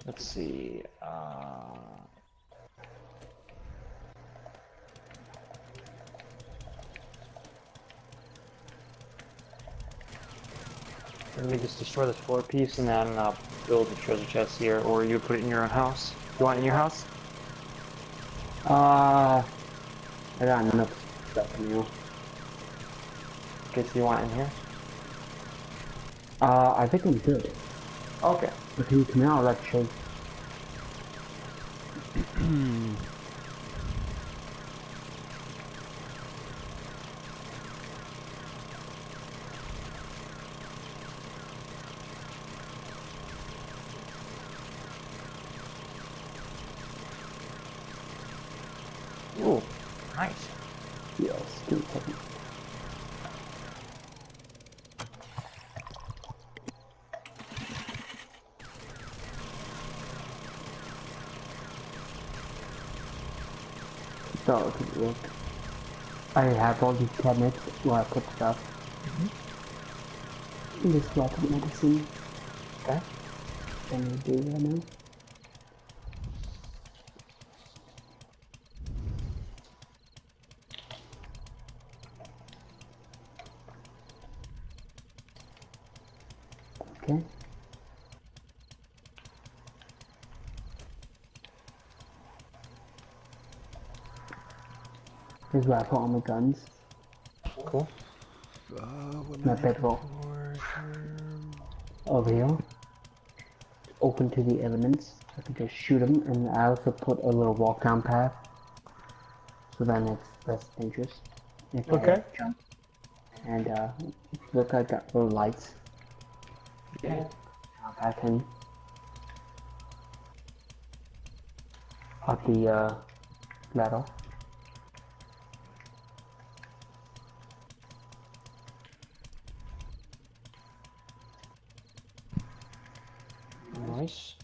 Let's see. Let me just destroy this floor piece and then build a treasure chest here, or you put it in your own house. You want it in your house?
I got enough stuff now.
Okay, so you want it in here?
I think I'm good.
Okay.
If you come out, let's show.
Ooh, nice.
Yes, give me a second. So, it could work. I have all these cabinets where I put stuff. This weapon medicine.
Okay.
Can we do that now? Okay. This is where I put all my guns.
Cool.
What
My
am I
bedroll.
looking for?
Over here. Open to the elements. I can just shoot them, and I also put a little walk down path. So then it's less dangerous. If you
Okay.
jump. And look, I got little lights.
Yeah.
Back in. Up the ladder.
Nice.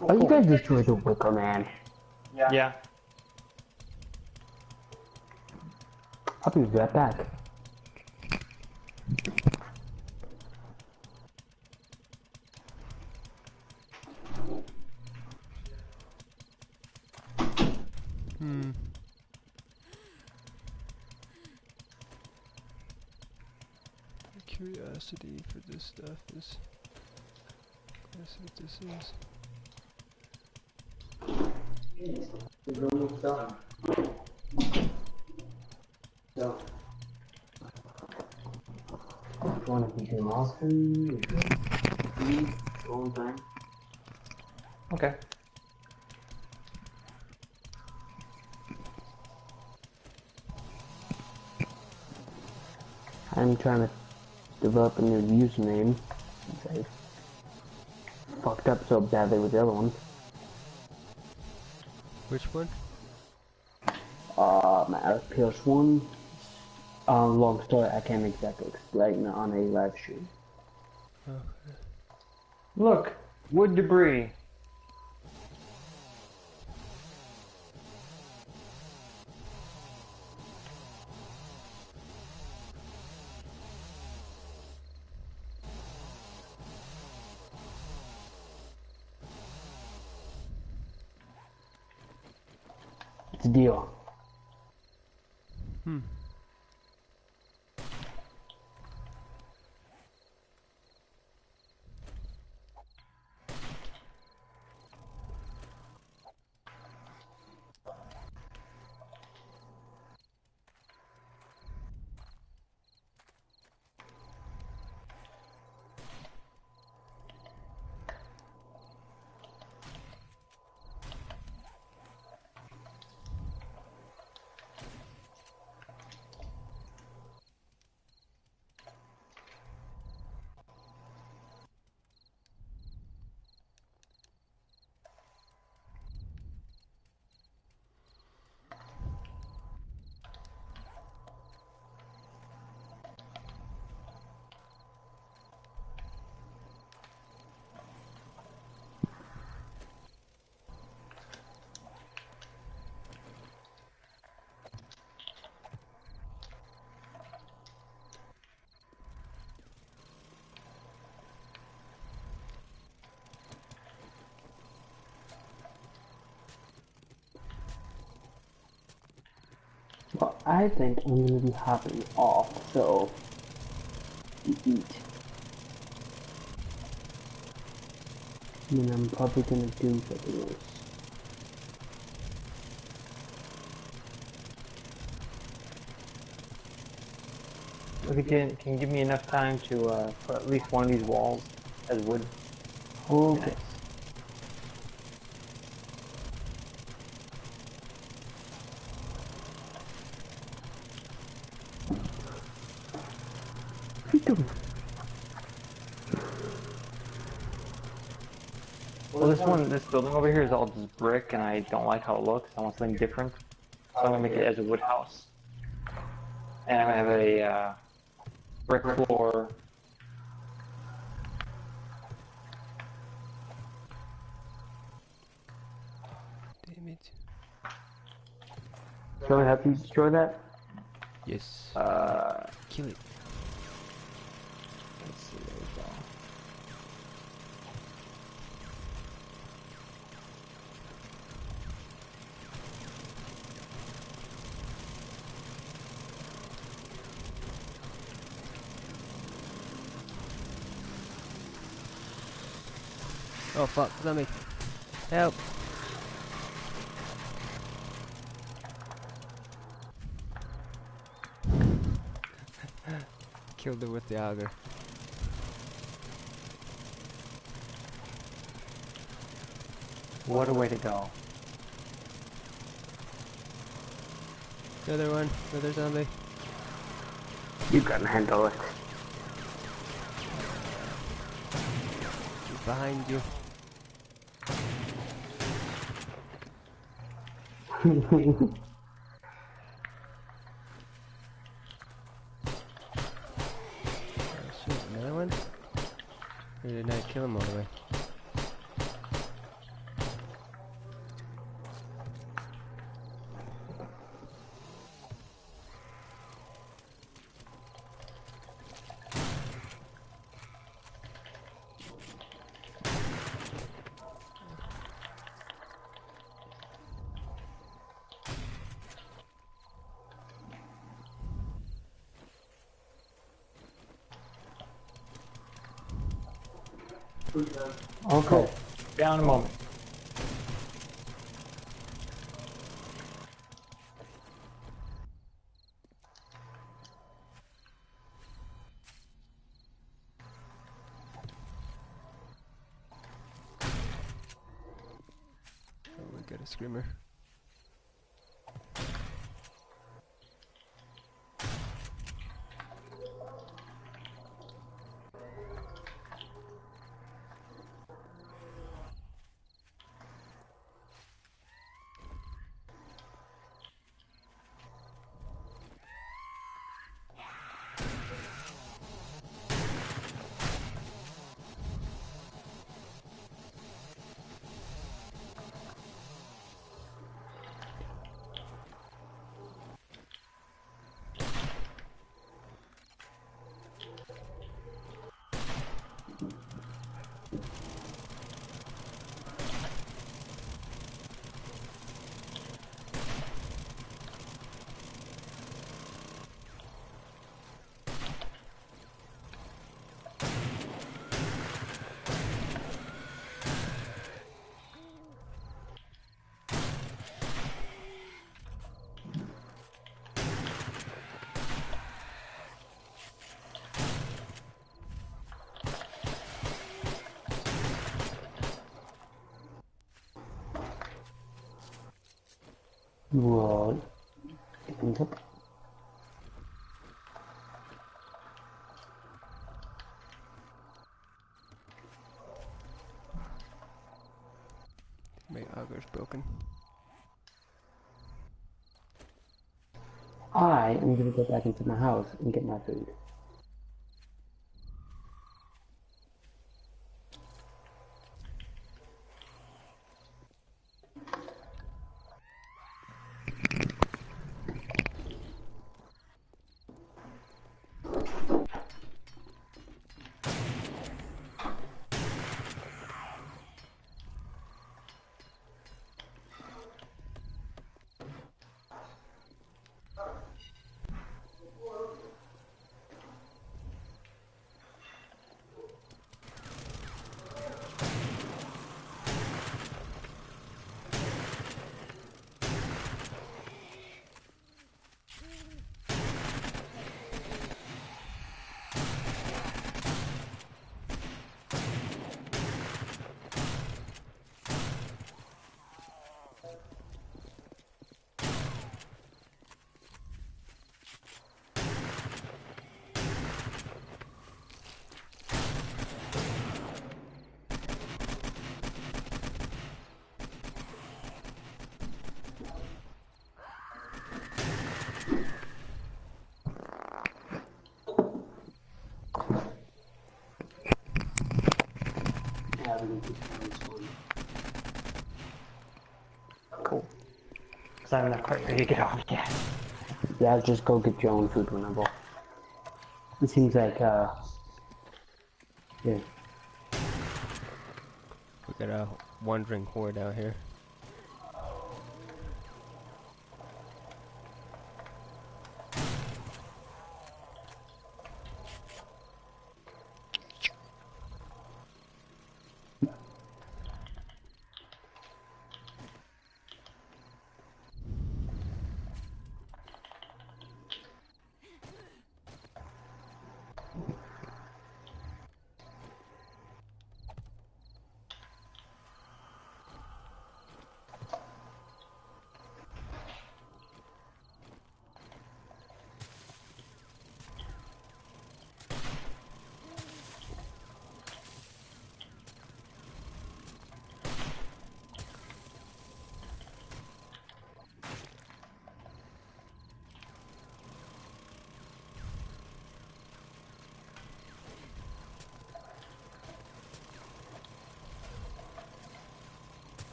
Oh, you guys destroyed the Wicker Man.
Yeah.
I'll be right back.
My curiosity for this stuff is. That's what this is.
It's almost done. So, if you want to be doing awesome, all time.
Okay.
I'm trying to develop a new username. I fucked up so badly with the other one.
Which one?
My PS1. Long story, I can't exactly explain on a live stream.
Okay.
Look, wood debris.
It's a deal. Well, I think I'm gonna be hopping off, so you eat. And then I'm probably gonna do something else.
Look again, can you give me enough time to put at least one of these walls as wood?
Okay.
Nice. Well, this building over here is all just brick, and I don't like how it looks. I want something different, so I'm gonna make it as a wood house. And I'm gonna have a brick floor.
Damn it.
So have you destroyed that?
Yes. Kill it.
Let's see, there we go.
Oh fuck, zombie. Help! Killed it with the auger.
What a way to go.
Another one, another zombie.
You can handle it.
He's behind you. Oh shit, another one? Or did I kill him all the way?
Okay.
Down a moment.
Oh, we got a screamer.
Right. Opens up.
My auger's broken.
I am gonna go back into my house and get my food. Yeah, we can keep on this one.
Cool. Because I'm not quite ready to get off yet.
Yeah, just go get your own food whenever. It seems like, yeah.
We got a wandering horde out here.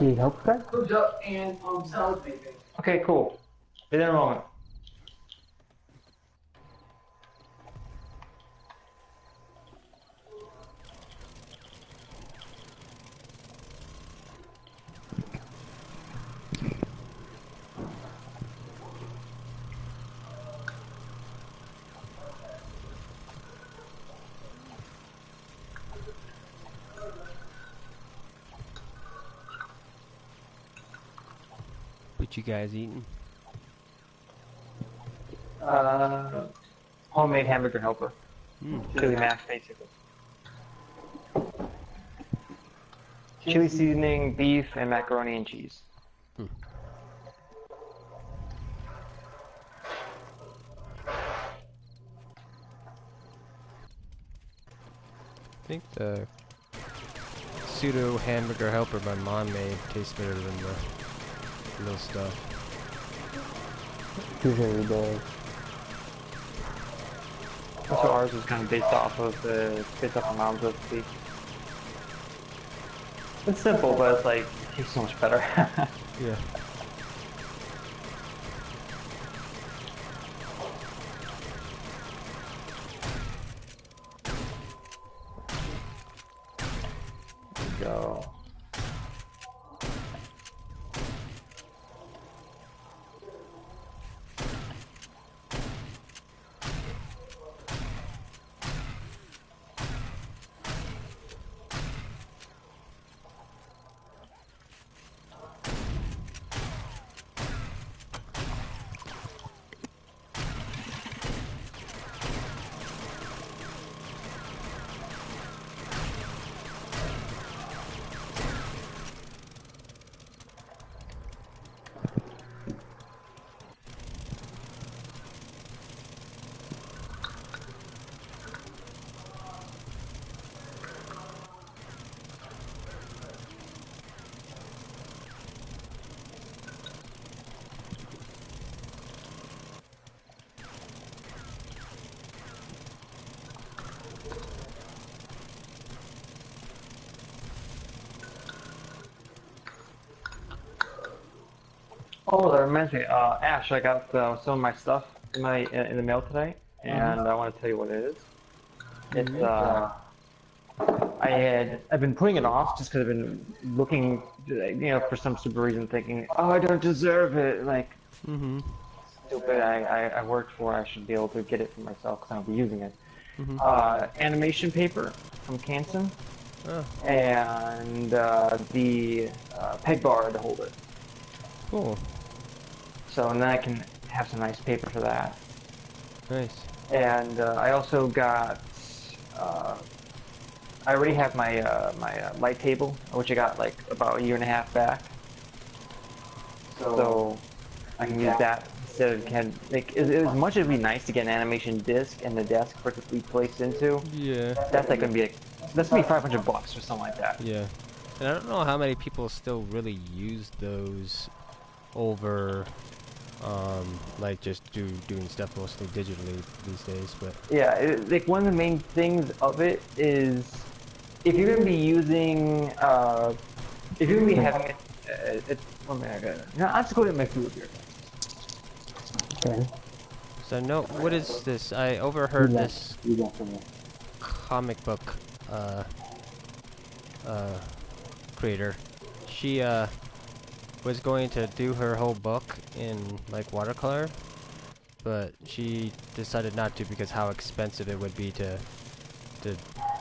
Need help, guys?
Cooked up and salad making.
Okay, cool. Be there in a moment.
What you guys eating?
Homemade hamburger helper. Chili mac, basically. Chili seasoning, beef, and macaroni and cheese.
I think the pseudo hamburger helper my mom made tastes better than the real stuff.
Usually does.
Also, ours was kind of based off my mom's recipe. It's simple, but it's like, it tastes so much better.
Yeah.
Go. Oh, that reminds me. Ash, I got some of my stuff in the mail today, and I want to tell you what it is. It's I've been putting it off just because I've been looking, for some stupid reason, thinking, oh, I don't deserve it. Like, stupid. I worked for. I should be able to get it for myself because I'll be using it. Animation paper from Canson, and the peg bar to hold it.
Cool.
So, and then I can have some nice paper for that.
Nice.
And I also got. I already have my light table, which I got like about a year and a half back. So I can use that instead of as much as it'd be nice to get an animation disc and the desk for it to be placed into.
Yeah.
That's like gonna be that's gonna be $500 or something like that.
Yeah. And I don't know how many people still really use those over like just doing stuff mostly digitally these days, but
yeah, like one of the main things of it is if you're gonna be using if you're gonna be having it 1 minute, I got it. No, I'll just go get my food here.
Okay.
so no, what is this? I overheard this comic book creator. She was going to do her whole book in like watercolor, but she decided not to because how expensive it would be to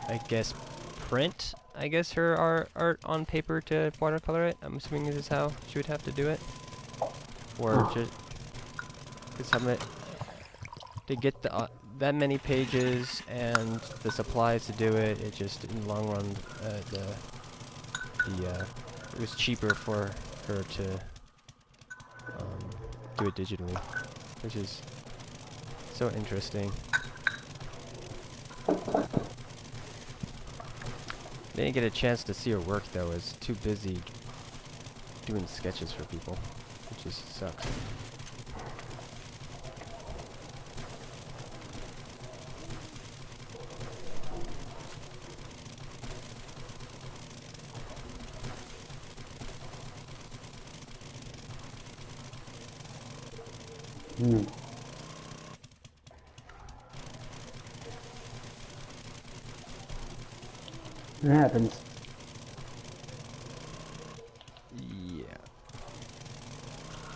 I guess print her art on paper to watercolor it. I'm assuming this is how she would have to do it, or just because to get the that many pages and the supplies to do it, it just in the long run it was cheaper for her to do it digitally, which is so interesting. Didn't get a chance to see her work though. I was too busy doing sketches for people, which just sucks.
It happens.
Yeah.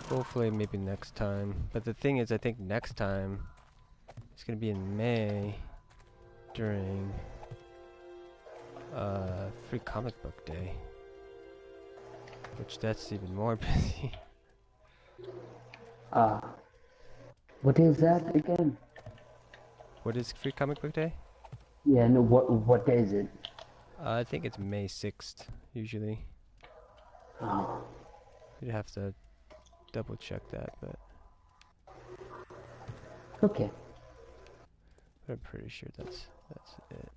Hopefully maybe next time. But the thing is, I think next time it's gonna be in May during Free Comic Book Day. Which that's even more busy.
What day is that again?
What is Free Comic Book Day?
Yeah, no, what day is it?
I think it's May 6th, usually.
Oh.
You'd have to double check that, but
Okay.
I'm pretty sure that's it.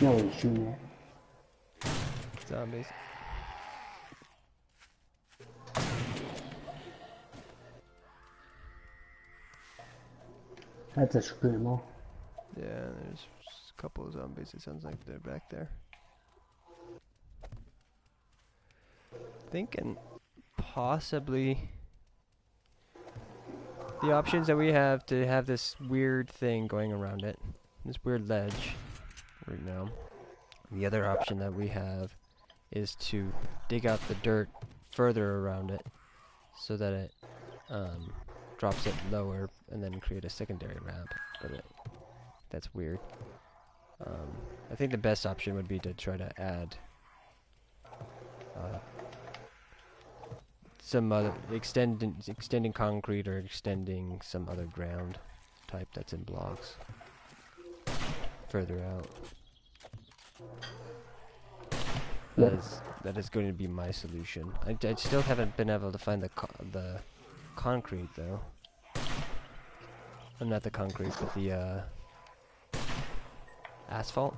No one's shooting at.
Zombies.
That's a screamo.
Yeah, there's a couple of zombies. It sounds like they're back there. Thinking possibly the options that we have to have this weird thing going around it, this weird ledge right now. The other option that we have is to dig out the dirt further around it so that it drops it lower and then create a secondary ramp. But that's weird. I think the best option would be to try to add some other extending concrete or extending some other ground type that's in blocks further out. That is going to be my solution. I still haven't been able to find the concrete though. Not the concrete, but the asphalt.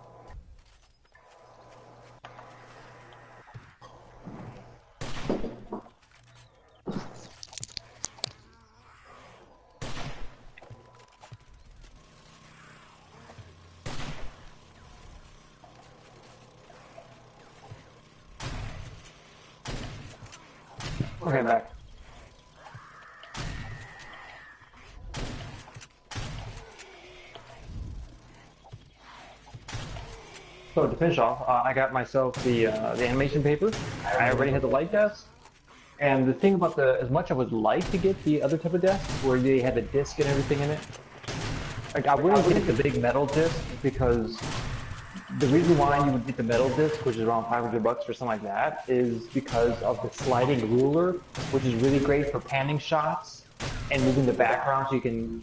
Okay, I'm back. So to finish off, I got myself the animation paper. I already had the light desk. And the thing about as much I would like to get the other type of desk, where they had the disc and everything in it, like I wouldn't get the big metal disc because the reason why you would get the metal disc, which is around $500 or something like that, is because of the sliding ruler, which is really great for panning shots and moving the background so you can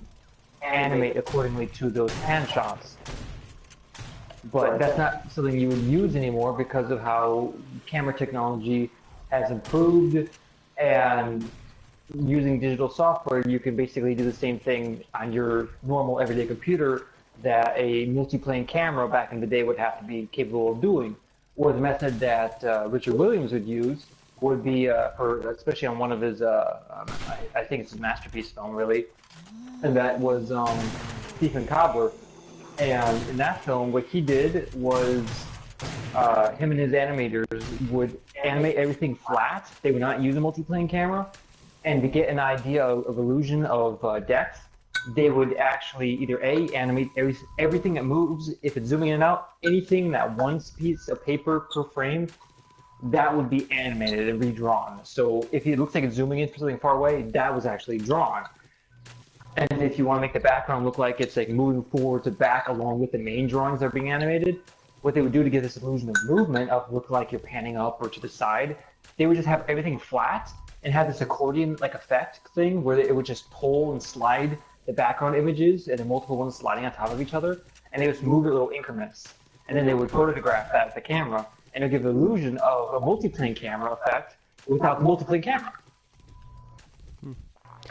animate accordingly to those pan shots. But that's not something you would use anymore because of how camera technology has improved, and using digital software, you can basically do the same thing on your normal everyday computer that a multi-plane camera back in the day would have to be capable of doing. Or the method that Richard Williams would use would be, especially on one of his, I think it's his masterpiece film, really, and that was Stephen Cobbler. And in that film, what he did was him and his animators would animate everything flat. They would not use a multi-plane camera. And to get an idea of illusion of depth, they would actually either A, animate everything that moves, if it's zooming in and out, anything that one piece of paper per frame, that would be animated and redrawn. So if it looks like it's zooming in for something far away, that was actually drawn. And if you want to make the background look like it's like moving forward to back along with the main drawings that are being animated, what they would do to get this illusion of movement, of look like you're panning up or to the side, they would just have everything flat and have this accordion-like effect thing where it would just pull and slide the background images and then multiple ones sliding on top of each other, and they would just move in little increments. And then they would photograph that with the camera, and it would give the illusion of a multi-plane camera effect without the multi-plane camera.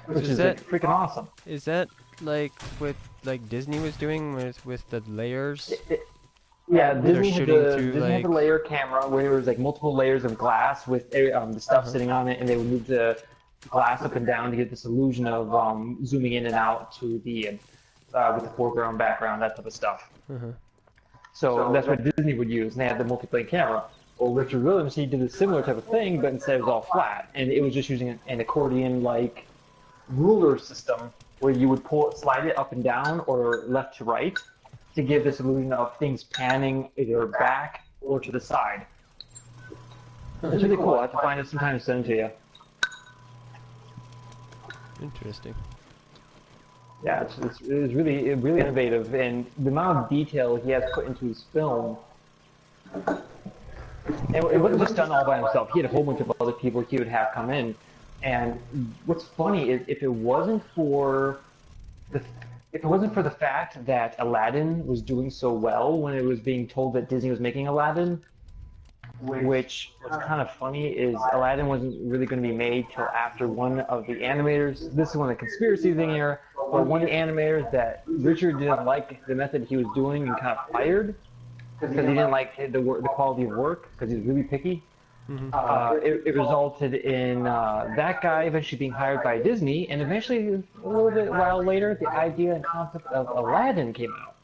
Which is like freaking awesome.
Is that like what like Disney was doing with the layers?
Yeah, Disney had
through,
the layer camera where there was like multiple layers of glass with the stuff sitting on it, and they would move the glass up and down to get this illusion of zooming in and out to the with the foreground, background, that type of stuff. So that's what Disney would use, and they had the multi-plane camera. Well, Richard Williams, he did a similar type of thing, but instead it was all flat, and it was just using an accordion-like ruler system where you would slide it up and down or left to right to give this illusion of things panning either back or to the side. It's really cool. I have to find it sometime to send it to you.
Interesting.
Yeah, it's really innovative, and the amount of detail he has put into his film. And it wasn't just done all by himself. He had a whole bunch of other people he would have come in. And what's funny is if it wasn't for the fact that Aladdin was doing so well when it was being told that Disney was making Aladdin, which was kind of funny, is Aladdin wasn't really going to be made till after one of the animators. This is one of the conspiracy thing here, but one of the animators that Richard didn't like the method he was doing and kind of fired because he didn't like the quality of work because he was really picky. It resulted in that guy eventually being hired by Disney, and eventually, a little bit while later, the idea and concept of Aladdin came out.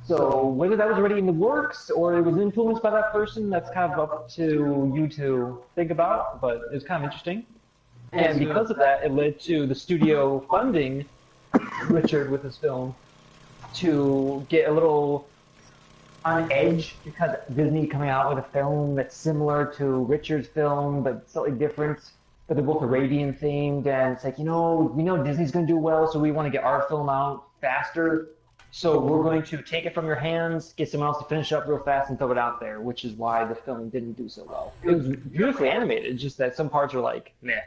So whether that was already in the works or it was influenced by that person, that's kind of up to you to think about, but it was kind of interesting. And because of that, it led to the studio funding Richard with his film to get a little on edge because Disney coming out with a film that's similar to Richard's film but slightly different, but they're both Arabian themed, and it's like, we know Disney's going to do well, so we want to get our film out faster, so we're going to take it from your hands, get someone else to finish up real fast and throw it out there, which is why the film didn't do so well. It was beautifully animated, it's just that some parts were like, meh.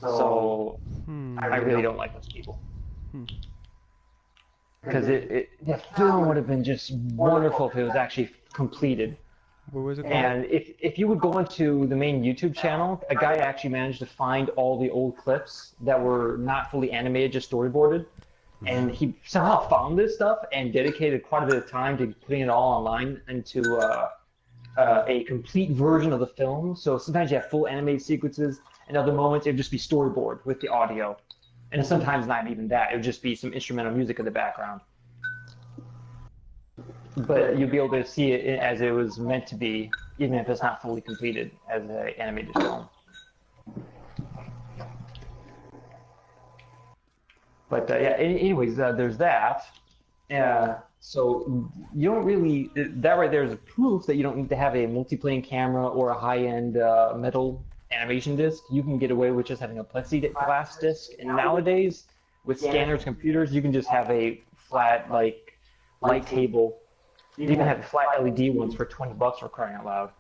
So I really don't like those people. Because the film would have been just wonderful if it was actually completed.
What was it called?
And if you would go into the main YouTube channel, a guy actually managed to find all the old clips that were not fully animated, just storyboarded. And he somehow found this stuff and dedicated quite a bit of time to putting it all online into a complete version of the film. So sometimes you have full animated sequences, and other moments it would just be storyboard with the audio. And sometimes not even that. It would just be some instrumental music in the background. But you'll be able to see it as it was meant to be even if it's not fully completed as an animated film. But yeah, anyways, there's that. So you don't really, that right there is a proof that you don't need to have a multi-plane camera or a high-end metal animation disc. You can get away with just having a plexiglass disc. And nowadays, with scanners, computers, you can just have a flat, like, light table. You can have flat LED ones for $20 for crying out loud.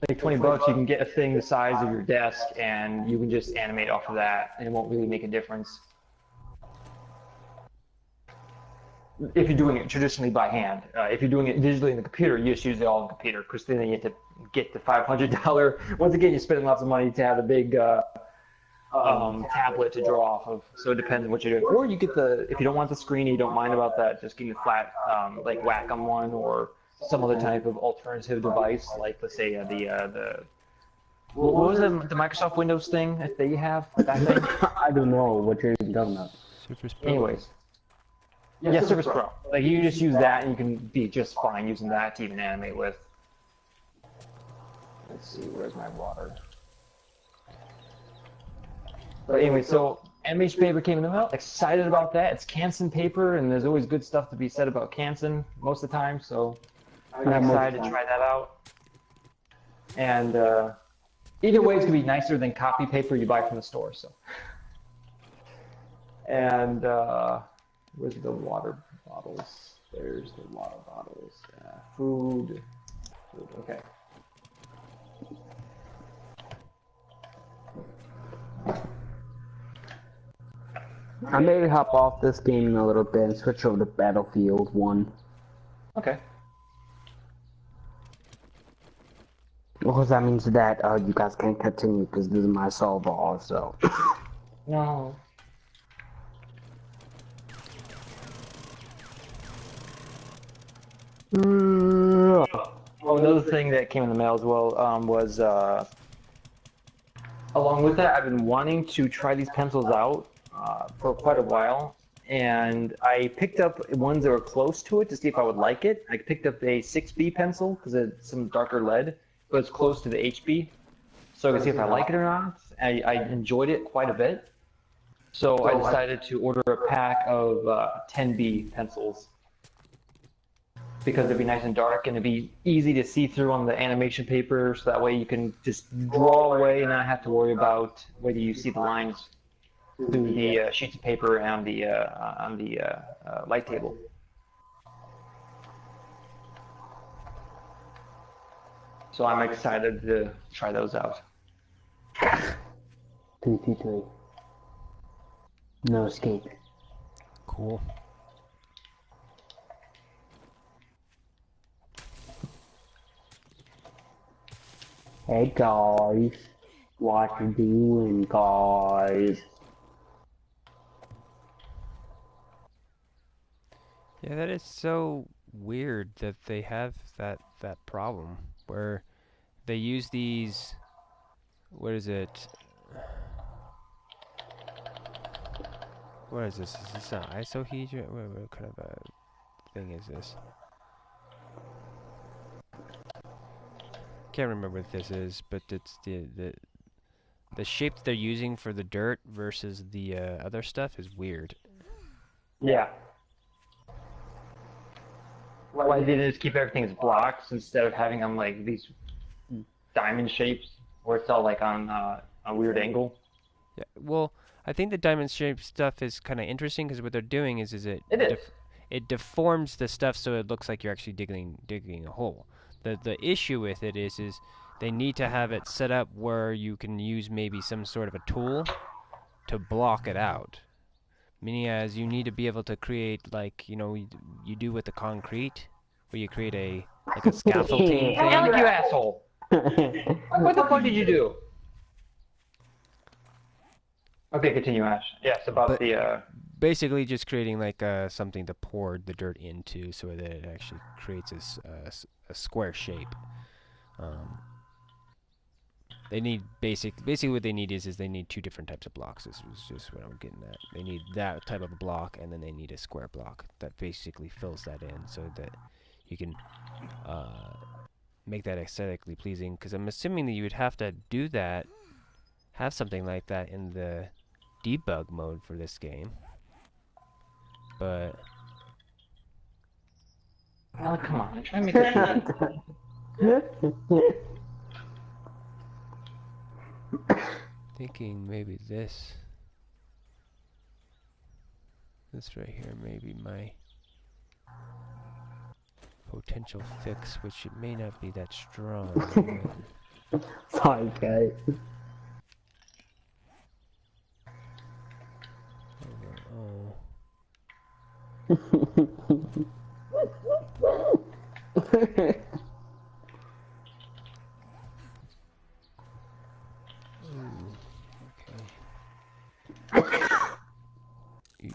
Like $20, you can get a thing the size of your desk, and you can just animate off of that, and it won't really make a difference. If you're doing it traditionally by hand. If you're doing it digitally in the computer, you just use it all in the computer, because then you have to get the $500. Once again, you're spending lots of money to have a big tablet to draw off of. So it depends on what you're doing. Or you get if you don't want the screen, you don't mind about that, just getting a flat, like Wacom one, or some other type of alternative device, like let's say what was the Microsoft Windows thing that you have? That thing?
I don't know what you're even talking about.
Surface Pro.
Anyways. Yeah, Surface Pro. Like, you can just use that, and you can be just fine using that to even animate with. Let's see, where's my water? But anyway, so animation paper came in the mail. Excited about that. It's Canson paper, and there's always good stuff to be said about Canson most of the time, so I'm excited to try that out. And either way, it's going to be nicer than copy paper you buy from the store, so. And where's the water bottles? There's the water bottles. Food, okay.
I may hop off this game in a little bit and switch over to Battlefield 1.
Okay.
Because that means that you guys can't continue because this is my solver also.
No. Oh, another thing that came in the mail as well was, along with that, I've been wanting to try these pencils out for quite a while, and I picked up ones that were close to it to see if I would like it. I picked up a 6B pencil because it's some darker lead, but it's close to the HB, so I could see if I like it or not. I enjoyed it quite a bit, so I decided to order a pack of 10B pencils, because it'd be nice and dark and it'd be easy to see through on the animation paper, so that way you can just draw away and not have to worry about whether you see the lines through the sheets of paper and on the light table. So I'm excited to try those out.
3 No escape.
Cool.
Hey guys, what you doing, guys?
Yeah, that is so weird that they have that problem where they use these. What is it? What is this? Is this an isohedron? What kind of a thing is this? Can't remember what this is, but it's the shape that they're using for the dirt versus the other stuff is weird.
Yeah. Why didn't they just keep everything as blocks instead of having them like these diamond shapes where it's all like on a weird angle?
Yeah. Well, I think the diamond shaped stuff is kind of interesting because what they're doing is it deforms the stuff so it looks like you're actually digging a hole. The issue with it is they need to have it set up where you can use maybe some sort of a tool to block it out. Meaning as you need to be able to create, like, you know, you do with the concrete, where you create a scaffolding thing.
Look, you asshole! What the fuck did you do? Okay, continue, Ash. Yes, about the
basically just creating like something to pour the dirt into, so that it actually creates a square shape. They need basically what they need is they need two different types of blocks. This was just what I'm getting at. They need that type of a block, and then they need a square block that basically fills that in, so that you can make that aesthetically pleasing, because I'm assuming that you would have to do that, have something like that in the debug mode for this game. But
Oh, come on, try to make it easy.
thinking maybe this right here may be my potential fix, which it may not be that strong.
Sorry, guys.
Oh. Ooh, okay. Eat.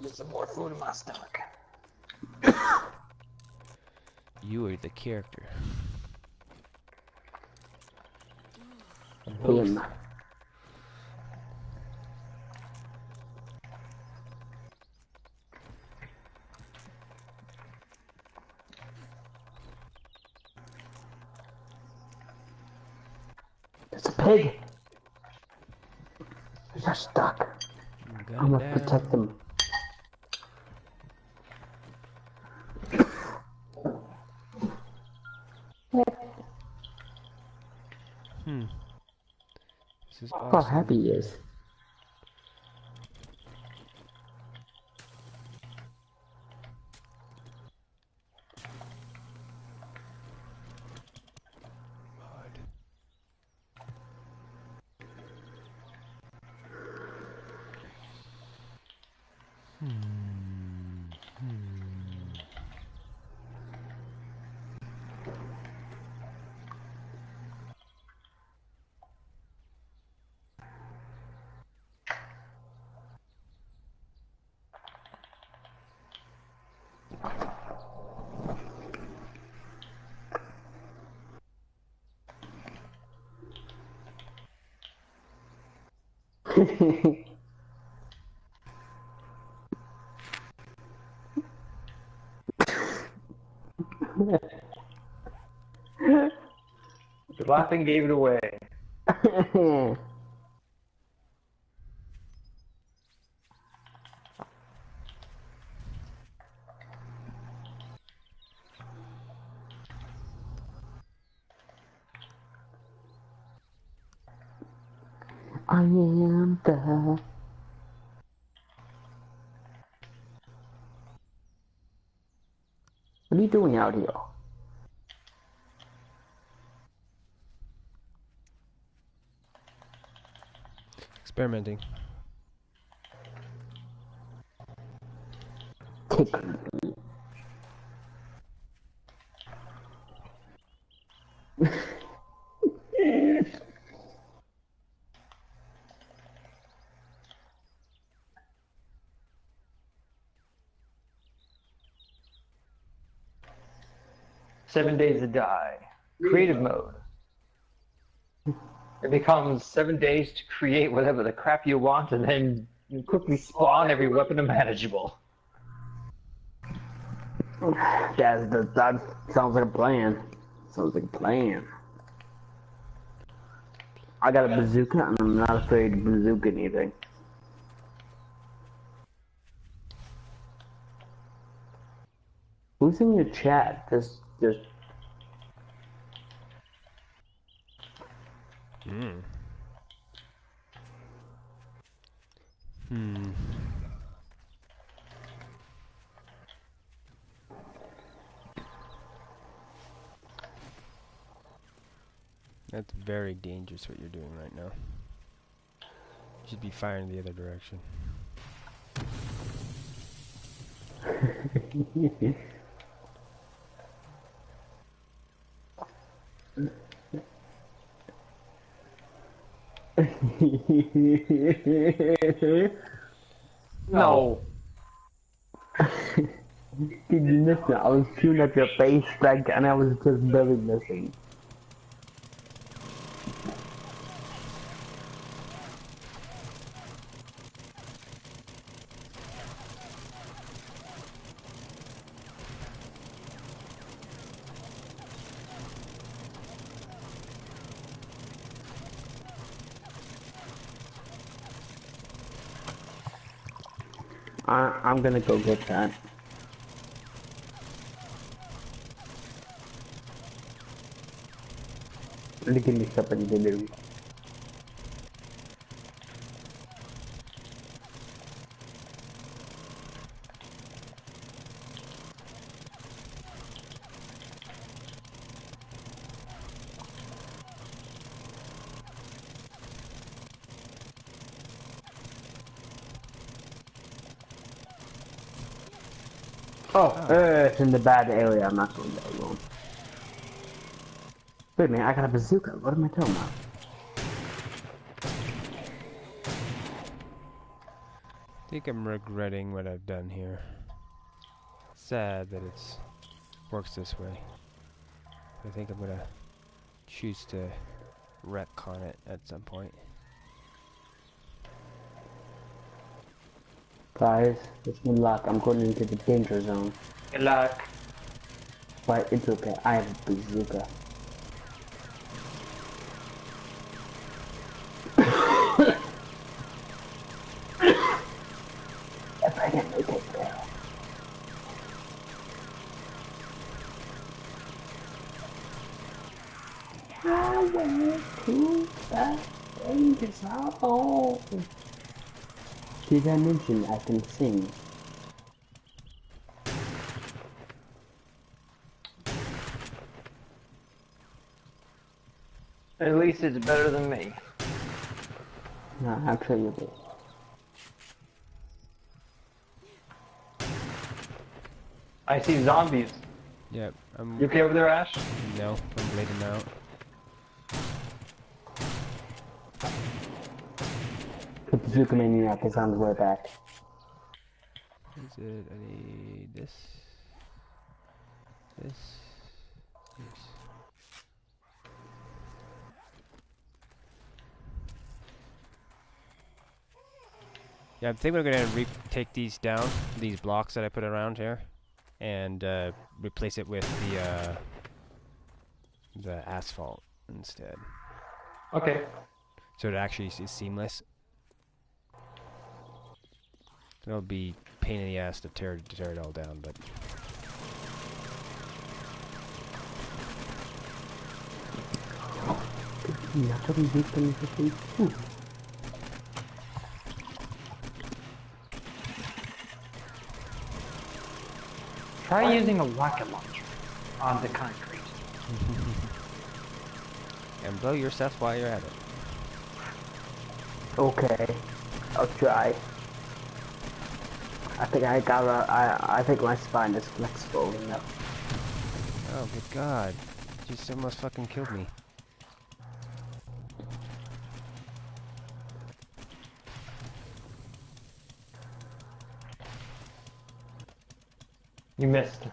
There's some more food in my stomach.
You are the character.
Him. There's a pig. They're stuck. I'm gonna protect them.
This is
Look
awesome.
how happy he is.
The laughing gave it away.
I am the... What are you doing out here?
Experimenting.
Tickling.
7 days to die. Creative mode. It becomes 7 days to create whatever the crap you want, and then you quickly spawn every weapon imaginable.
That sounds like a plan. Sounds like a plan. I got a bazooka and I'm not afraid to bazooka anything. Who's in your chat? There's
That's very dangerous what you're doing right now. You should be firing the other direction.
No.
Did you miss it? I was shooting at your face like, and I was just barely missing. I'm gonna go get that. Really give me stuff in delivery. Oh, it's in the bad area. I'm not going there alone. Wait a minute, I got a bazooka. What am I talking about?
I think I'm regretting what I've done here. Sad that it's works this way. I think I'm gonna choose to retcon it at some point.
Guys, it's me luck. I'm going into the danger zone.
Good luck.
But it's okay. I have a bazooka. If I can make it there. I went to that danger zone. Did I mention I can sing?
At least it's better than me.
No, actually it is.
I see zombies.
Yep,
You okay over there, Ash?
no, I'm bleeding out.
The bazooka maniac is on the way back.
Is it? I need this. This. Yeah, I think we're gonna take these down, these blocks that I put around here, and replace it with the asphalt instead.
Okay.
So it actually is seamless. It'll be pain in the ass to tear it all down, but
Try using a rocket launcher on the concrete.
and blow yourself while you're at it.
Okay, I'll try. I think I think my spine is flexible enough.
Oh, good God! You just almost fucking killed me.
You missed.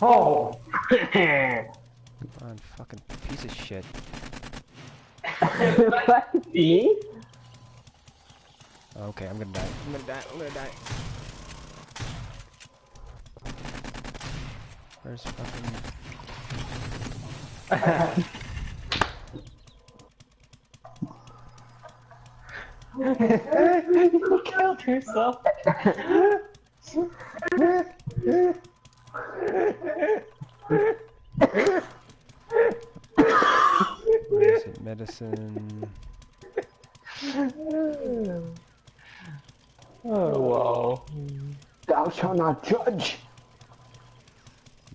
Oh!
Come on, fucking piece of shit.
See?
Okay, I'm gonna die. I'm gonna die. I'm gonna die. Where's fucking...
You killed yourself.
Where is it? Medicine...
Oh, wow.
Thou shalt not judge.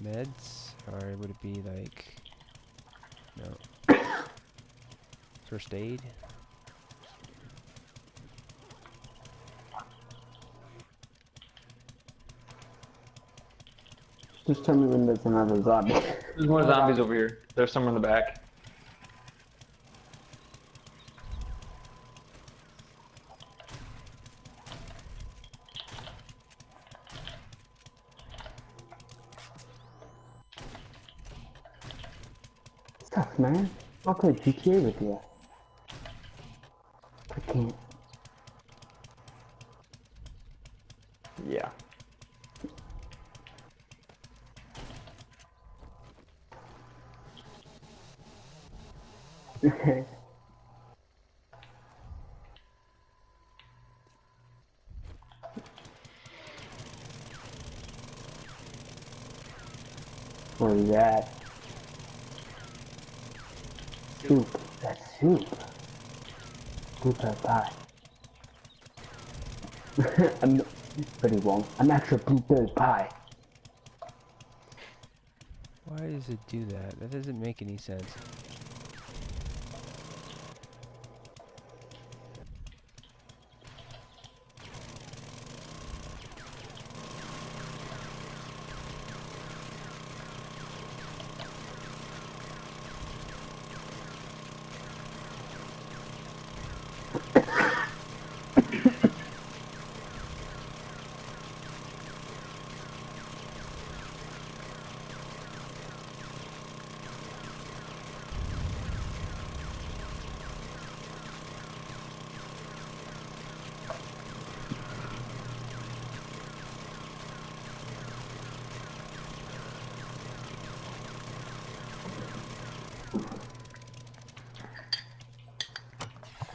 Meds? Or would it be like... No. First aid?
Just tell me when there's another zombie.
There's more zombies over here. There's some in the back.
Stuff, man. I'll play GTA with you. I can't.
Yeah.
Okay. do that. Soup. That's soup. Blueberry pie. I'm pretty wrong. I'm actually blueberry pie.
Why does it do that? That doesn't make any sense.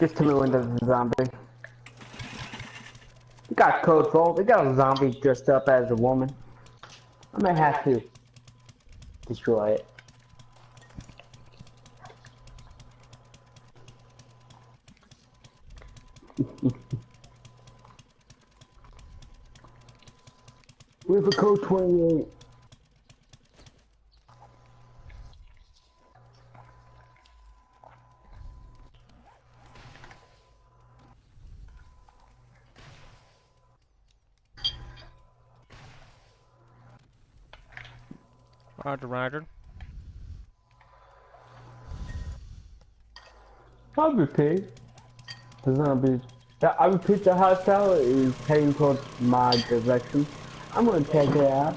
Just tell me when there's a zombie. We got code for it. We got a zombie dressed up as a woman. I might have to destroy it. We have a code 28.
Roger.
I repeat, the zombie. I repeat, the hostile is heading towards my direction. I'm gonna take it out.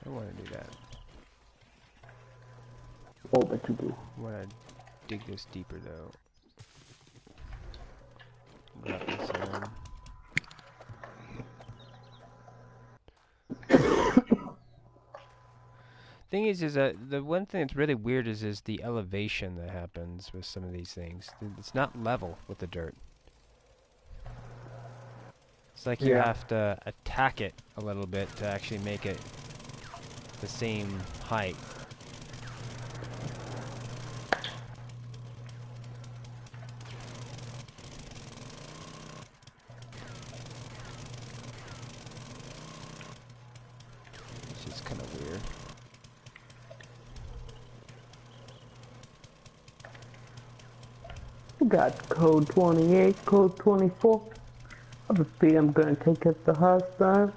I want to do that.
Oh, but you do.
I want to dig this deeper though. Drop this in. Thing is the one thing that's really weird is the elevation that happens with some of these things. It's not level with the dirt. It's like you have to attack it a little bit to actually make it the same height. It's just kind of weird.
We got code 28, code 24. I repeat, I'm gonna take it the hostile.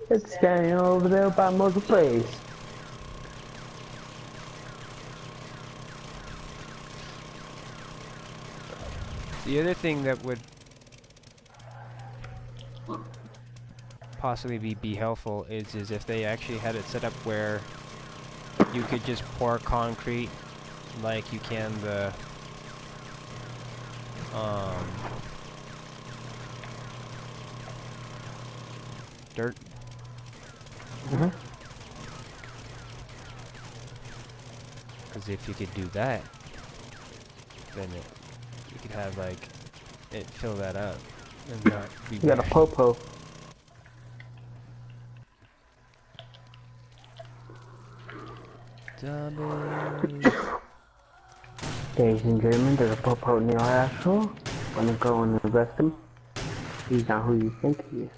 It's standing over there by Muzzle Place.
The other thing that would possibly be helpful is if they actually had it set up where you could just pour concrete like you can the dirt. Because if you could do that, then you could have like it fill that up and not be.
You got a popo.
Zombies.
Ladies and gentlemen, there's a popo near our asshole. I'm gonna go and arrest him. He's not who you think he is.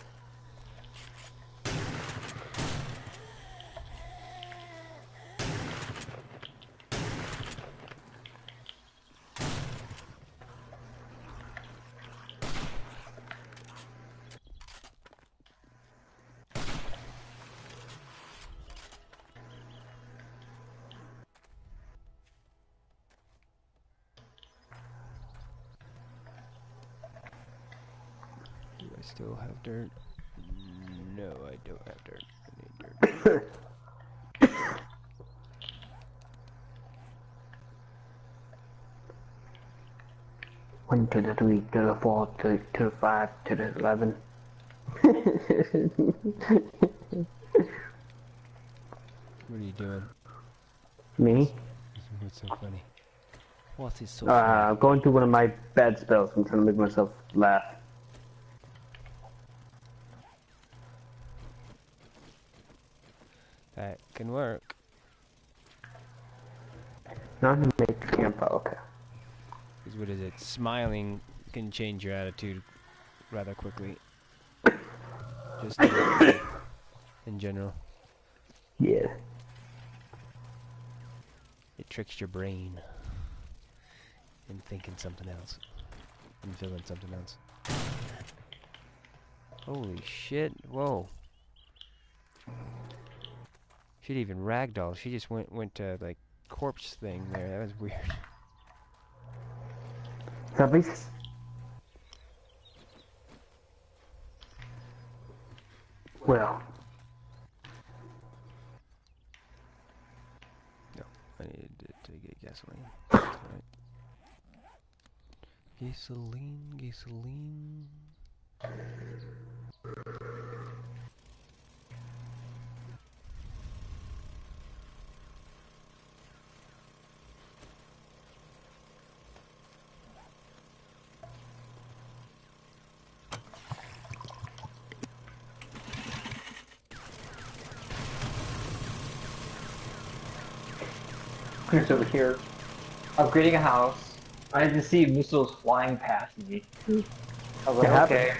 Do I still have dirt? No, I don't have dirt. I need dirt.
One to the 3, to the 4, to the 5, to the 11.
What are you doing?
Me?
What's so funny? What is so funny?
Going through one of my bad spells. I'm trying to make myself laugh.
That can work.
Not to make camp out. Okay.
Because what is it? Smiling can change your attitude rather quickly. Just in general.
Yeah.
It tricks your brain in thinking something else. And feeling something else. Holy shit. Whoa. She didn't even ragdoll. She just went to like corpse thing there. That was weird.
Zombies? Well.
No, I needed to get gasoline. That's right. Gasoline, gasoline.
Chris over here, upgrading a house. I just see missiles flying past me. I was like,
It happened.
okay.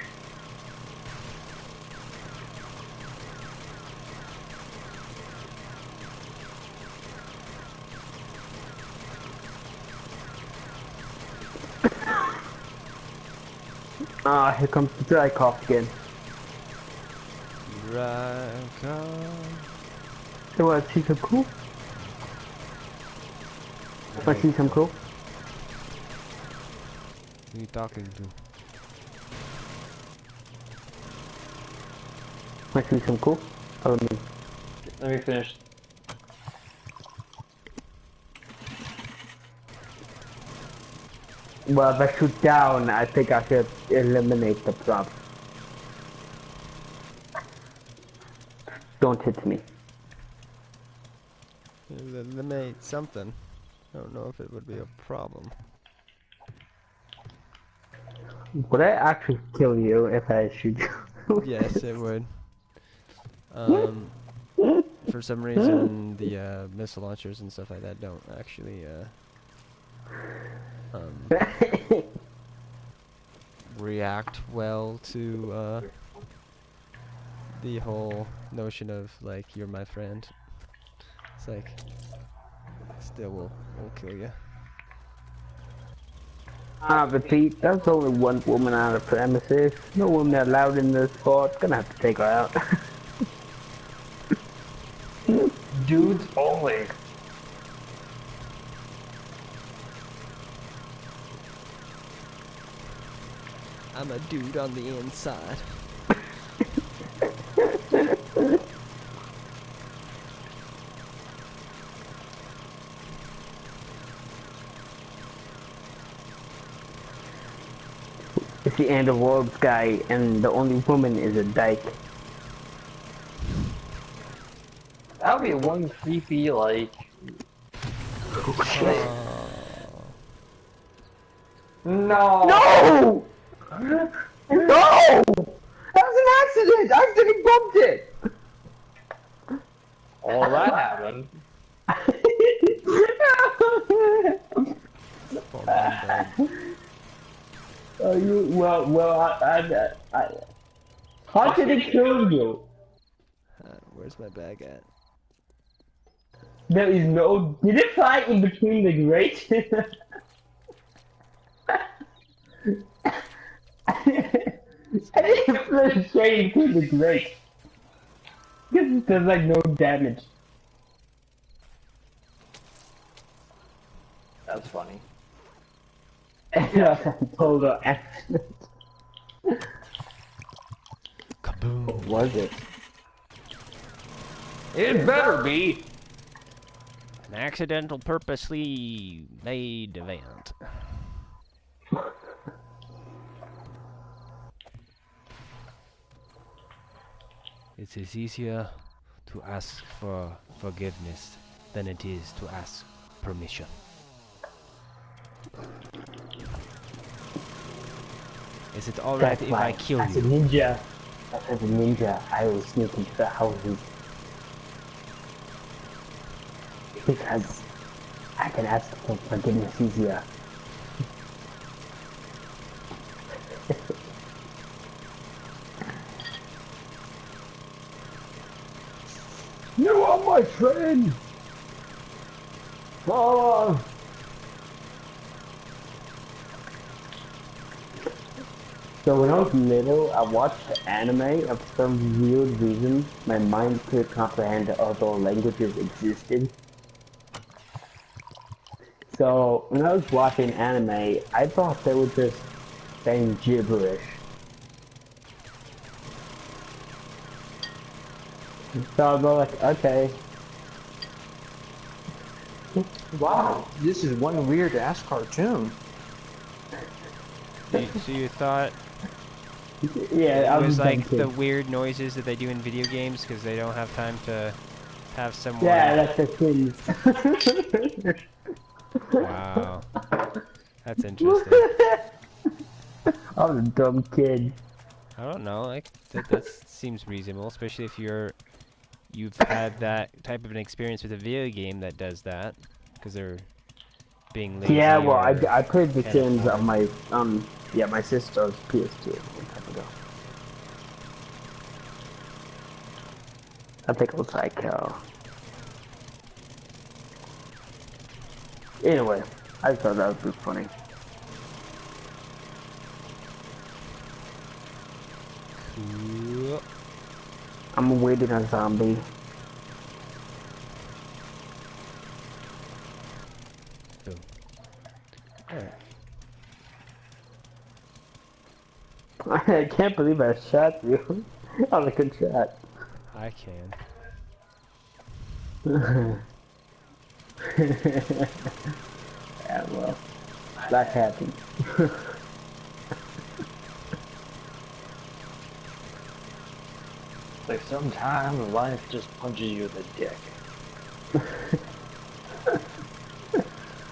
Ah, here comes the dry cough again.
Right, come.
So what, see some cool? If I see some cool?
Who are you talking to?
If I see some cool? Follow me.
Let me finish.
Well, if I shoot down, I think I should eliminate the problem. Don't hit me.
Eliminate something. I don't know if it would be a problem.
Would I actually kill you if I shoot you?
Yes, it would. For some reason, the missile launchers and stuff like that don't actually react well to the whole notion of like you're my friend. It's like still will kill you.
But Pete, that's only one woman on the premises. No woman allowed in this spot. Gonna have to take her out.
Dudes only.
I'm a dude on the inside.
It's the end of world guy, and the only woman is a dyke.
That would be one creepy, like... No!
No! No! That was an accident! I accidentally bumped it!
All that happened.
Fall down, bud.
Oh, you, I how did it kill you?
Where's my bag at?
There is no, did it fly in between the grates? I didn't fly straight into the grate. Because there's like no damage.
That's funny.
That's a total accident.
Kaboom.
What was it?
It better be!
An accidental, purposely made event. It is easier to ask for forgiveness than it is to ask permission. Is it alright
That's
if I
why,
kill
as a
you?
ninja, I will sneak into the houses. Because I can ask for forgiveness easier. You are my friend! Oh! So when I was little, I watched anime. And for some weird reason, my mind could comprehend other languages existed. So when I was watching anime, I thought they were just saying gibberish. So I was like, okay.
Wow, this is one weird ass cartoon.
So you thought
Yeah,
it
I was
was
a dumb
like the
kid.
weird noises that they do in video games because they don't have time to have someone...
Yeah, that's the thing.
Wow. That's interesting.
I was a dumb kid.
I don't know, like, that seems reasonable, especially if you've had that type of an experience with a video game that does that, because they're being lazy
Yeah, well,
or
I played the
can't
Sims
afford.
on my, yeah, my sister's PS2 a long time ago. I think it was like, anyway, I thought that would be funny.
Cool.
I'm awaiting a zombie.
Boom. Alright.
I can't believe I shot you. That was a good shot.
I can.
Yeah, well, that happened.
Like sometimes life just punches you in the dick.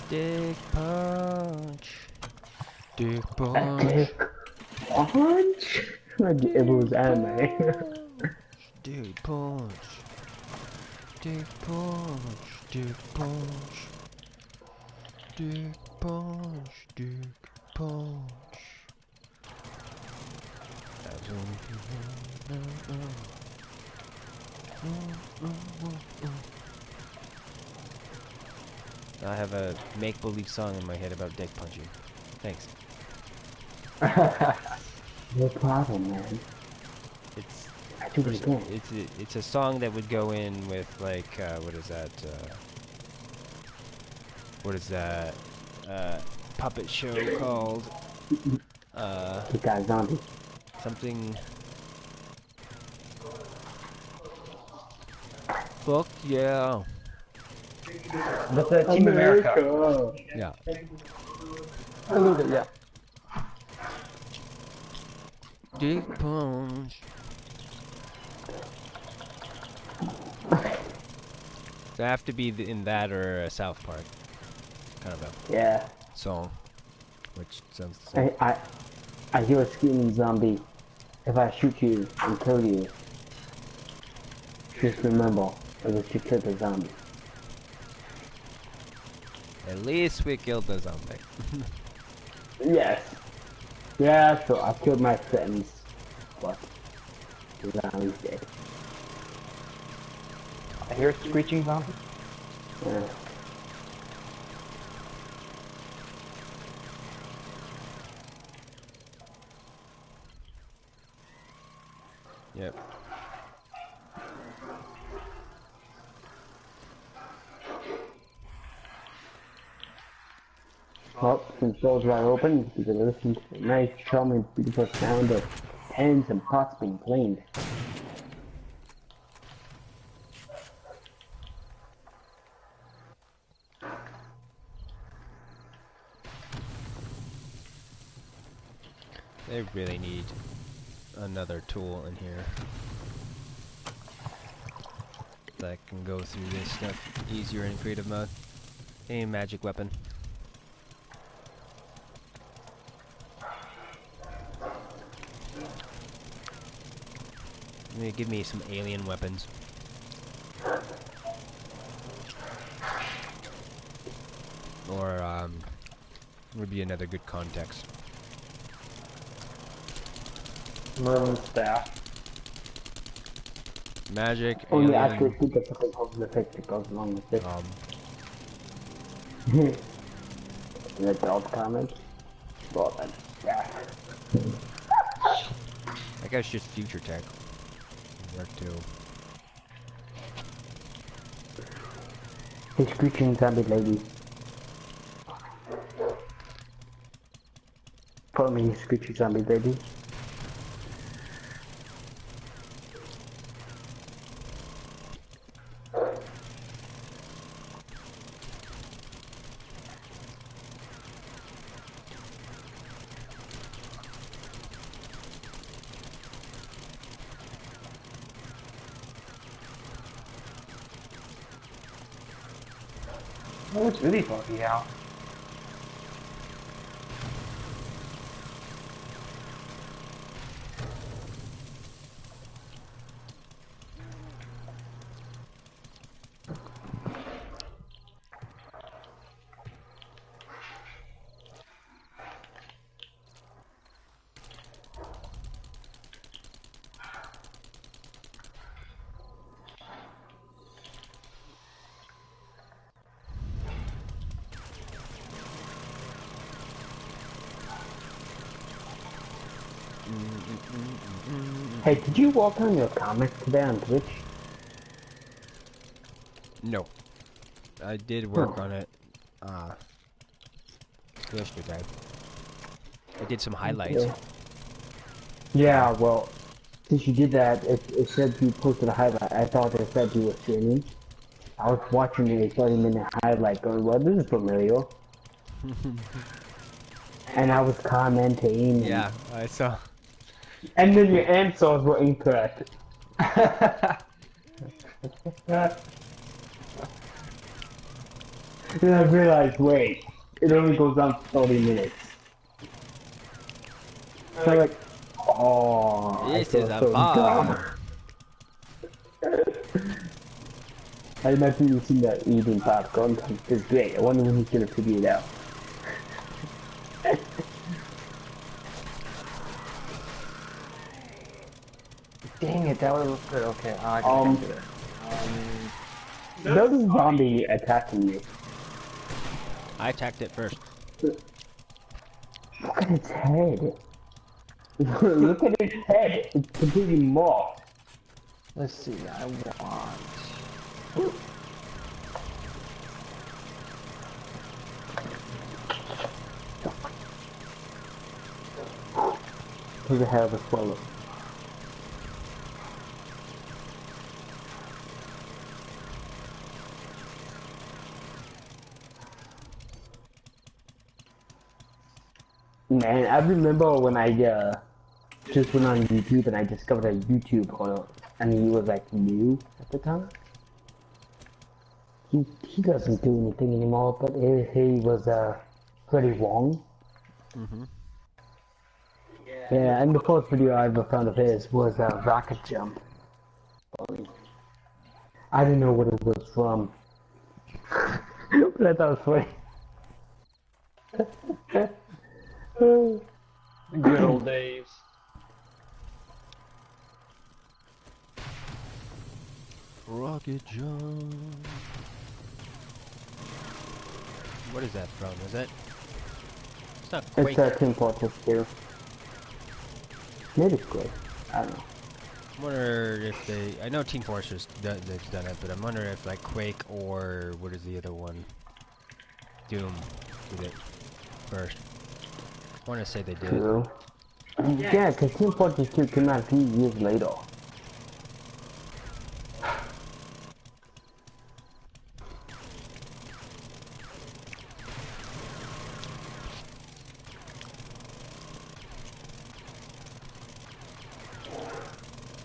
Dick punch. Dick
A
punch.
dick punch? Like it was anime.
Dick punch. Dick punch. Dick punch. Dick punch. Dick punch. I have a make-believe song in my head about dick punching. Thanks.
No problem, man.
It's
I do it again.
it's a song that would go in with like what is that puppet show called
He got a zombie.
something. Fuck yeah.
That's Team America.
Yeah.
A little bit, yeah.
Dick punch. So I have to be in that or a South Park kind of a
Yeah.
song, which sounds the same.
I hear a screaming zombie. If I shoot you and kill you, just remember, it was to kill the zombie.
At least we killed the zombie.
Yes. Yeah, so I killed my friends. But the zombie's dead.
I hear a screeching zombie.
Yeah.
Yep.
Well, since doors are open, you can listen to the nice, charming, beautiful sound of pans and pots being cleaned.
They really need another tool in here. that can go through this stuff easier in creative mode. A magic weapon. Give me some alien weapons. Or, would be another good context.
Merlin staff.
Magic,
Oh,
alien,
yeah, actually, I think that's something called the effect that goes along with it. In the adult comic. Well, then, yeah.
I guess just future tech. Work too.
Hey, screeching zombie lady. Follow me, screeching zombie lady.
Oh, it's really foggy out.
Hey, did you walk on your comic today on Twitch?
No. I did work on it, yesterday. I did some highlights.
Yeah, well, since you did that, it said you posted a highlight. I thought it said you were streaming. I was watching a 30-minute highlight going, well, this is familiar. And I was commenting. And,
Yeah, I saw.
and then your answers were incorrect. And I realized, wait, it only goes on for 30 minutes. So I'm like, oh,
This
I feel
is a
so dumb. I imagine you seen that eating popcorn. It's great. I wonder when he's gonna figure it out.
Dang it, that would look good. Okay, I can do it.
There's a zombie attacking you.
I attacked it first.
Look at its head. Look at its head. It's completely morphed.
Let's see, I want...
He's a hell of a swallow. Man, I remember when I just went on YouTube and I discovered a YouTube channel, and he was like new at the time. He doesn't do anything anymore, but he was pretty wrong. Yeah, and the first video I ever found of his was a rocket jump. I didn't know what it was from, but I thought it was funny.
Good old days.
Rocket jump. What is that from? Is that? It's not Quake.
It's Team Fortress 2. Maybe it's great. I don't know.
I wonder if they. I know Team Fortress they've done it, but I'm wondering if like Quake or what is the other one? Doom did it first. I want to say they did.
True. Yeah, because Team Fortress 2 came out a few years later.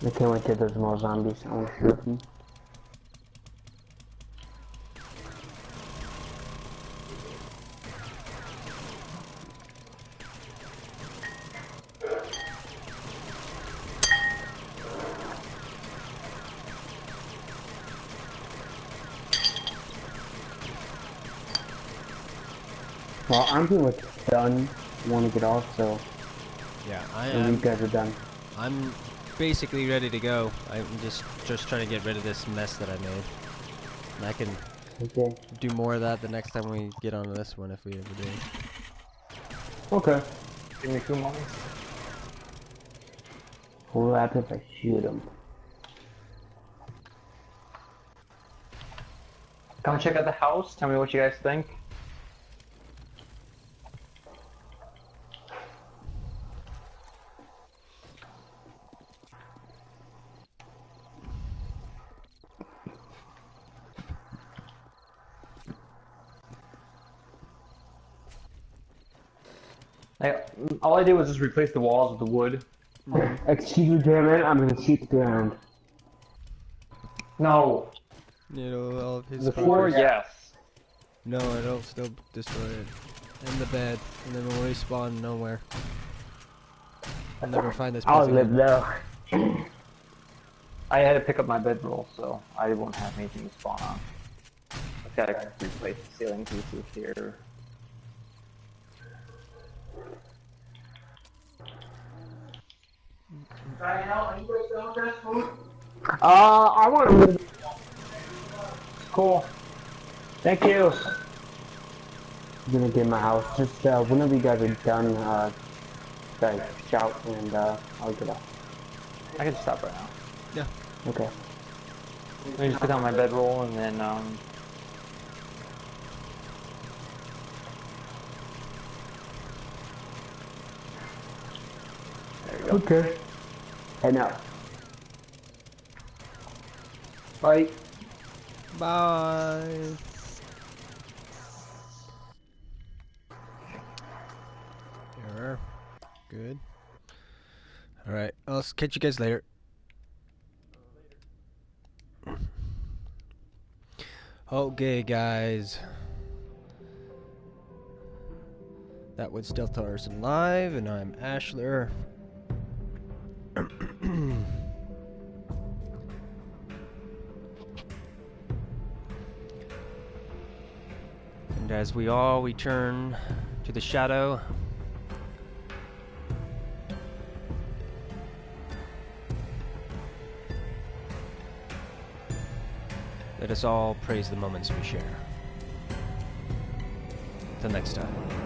I can't wait till there's more zombies. I want to shoot them. Well, I'm pretty much done. Want to get off, so
Yeah,
when you guys are done.
I'm basically ready to go. I'm just trying to get rid of this mess that I made. And I can
Okay.
do more of that the next time we get onto this one if we ever do.
Okay.
Give me 2 moments.
What happens if I shoot him?
Come check out the house. Tell me what you guys think. All I did was just replace the walls with the wood.
Excuse me, German. I'm gonna shoot the ground.
No.
You know, all of his
The floor,
progress.
yes.
No, it'll still destroy it. And the bed. And then we'll respawn nowhere. I'll never find this place
I'll live
again.
there.
I had to pick up my bedroll, so I won't have anything to spawn on. I've got to replace the ceiling pieces here.
Trying out, are you guys done with that food?
I want to live.
Cool. Thank you.
I'm gonna get my house. Just whenever you guys are done, guys shout and I'll get up.
I can stop right now.
Yeah.
Okay.
Let me just put down my bedroll and then there we go.
Okay. Head out.
Bye.
Bye. Error. Good. Alright, I'll catch you guys later. Okay, guys. That was Stealth Artisan Live, and I'm ASHLER. And as we all return to the shadow, let us all praise the moments we share. Until next time.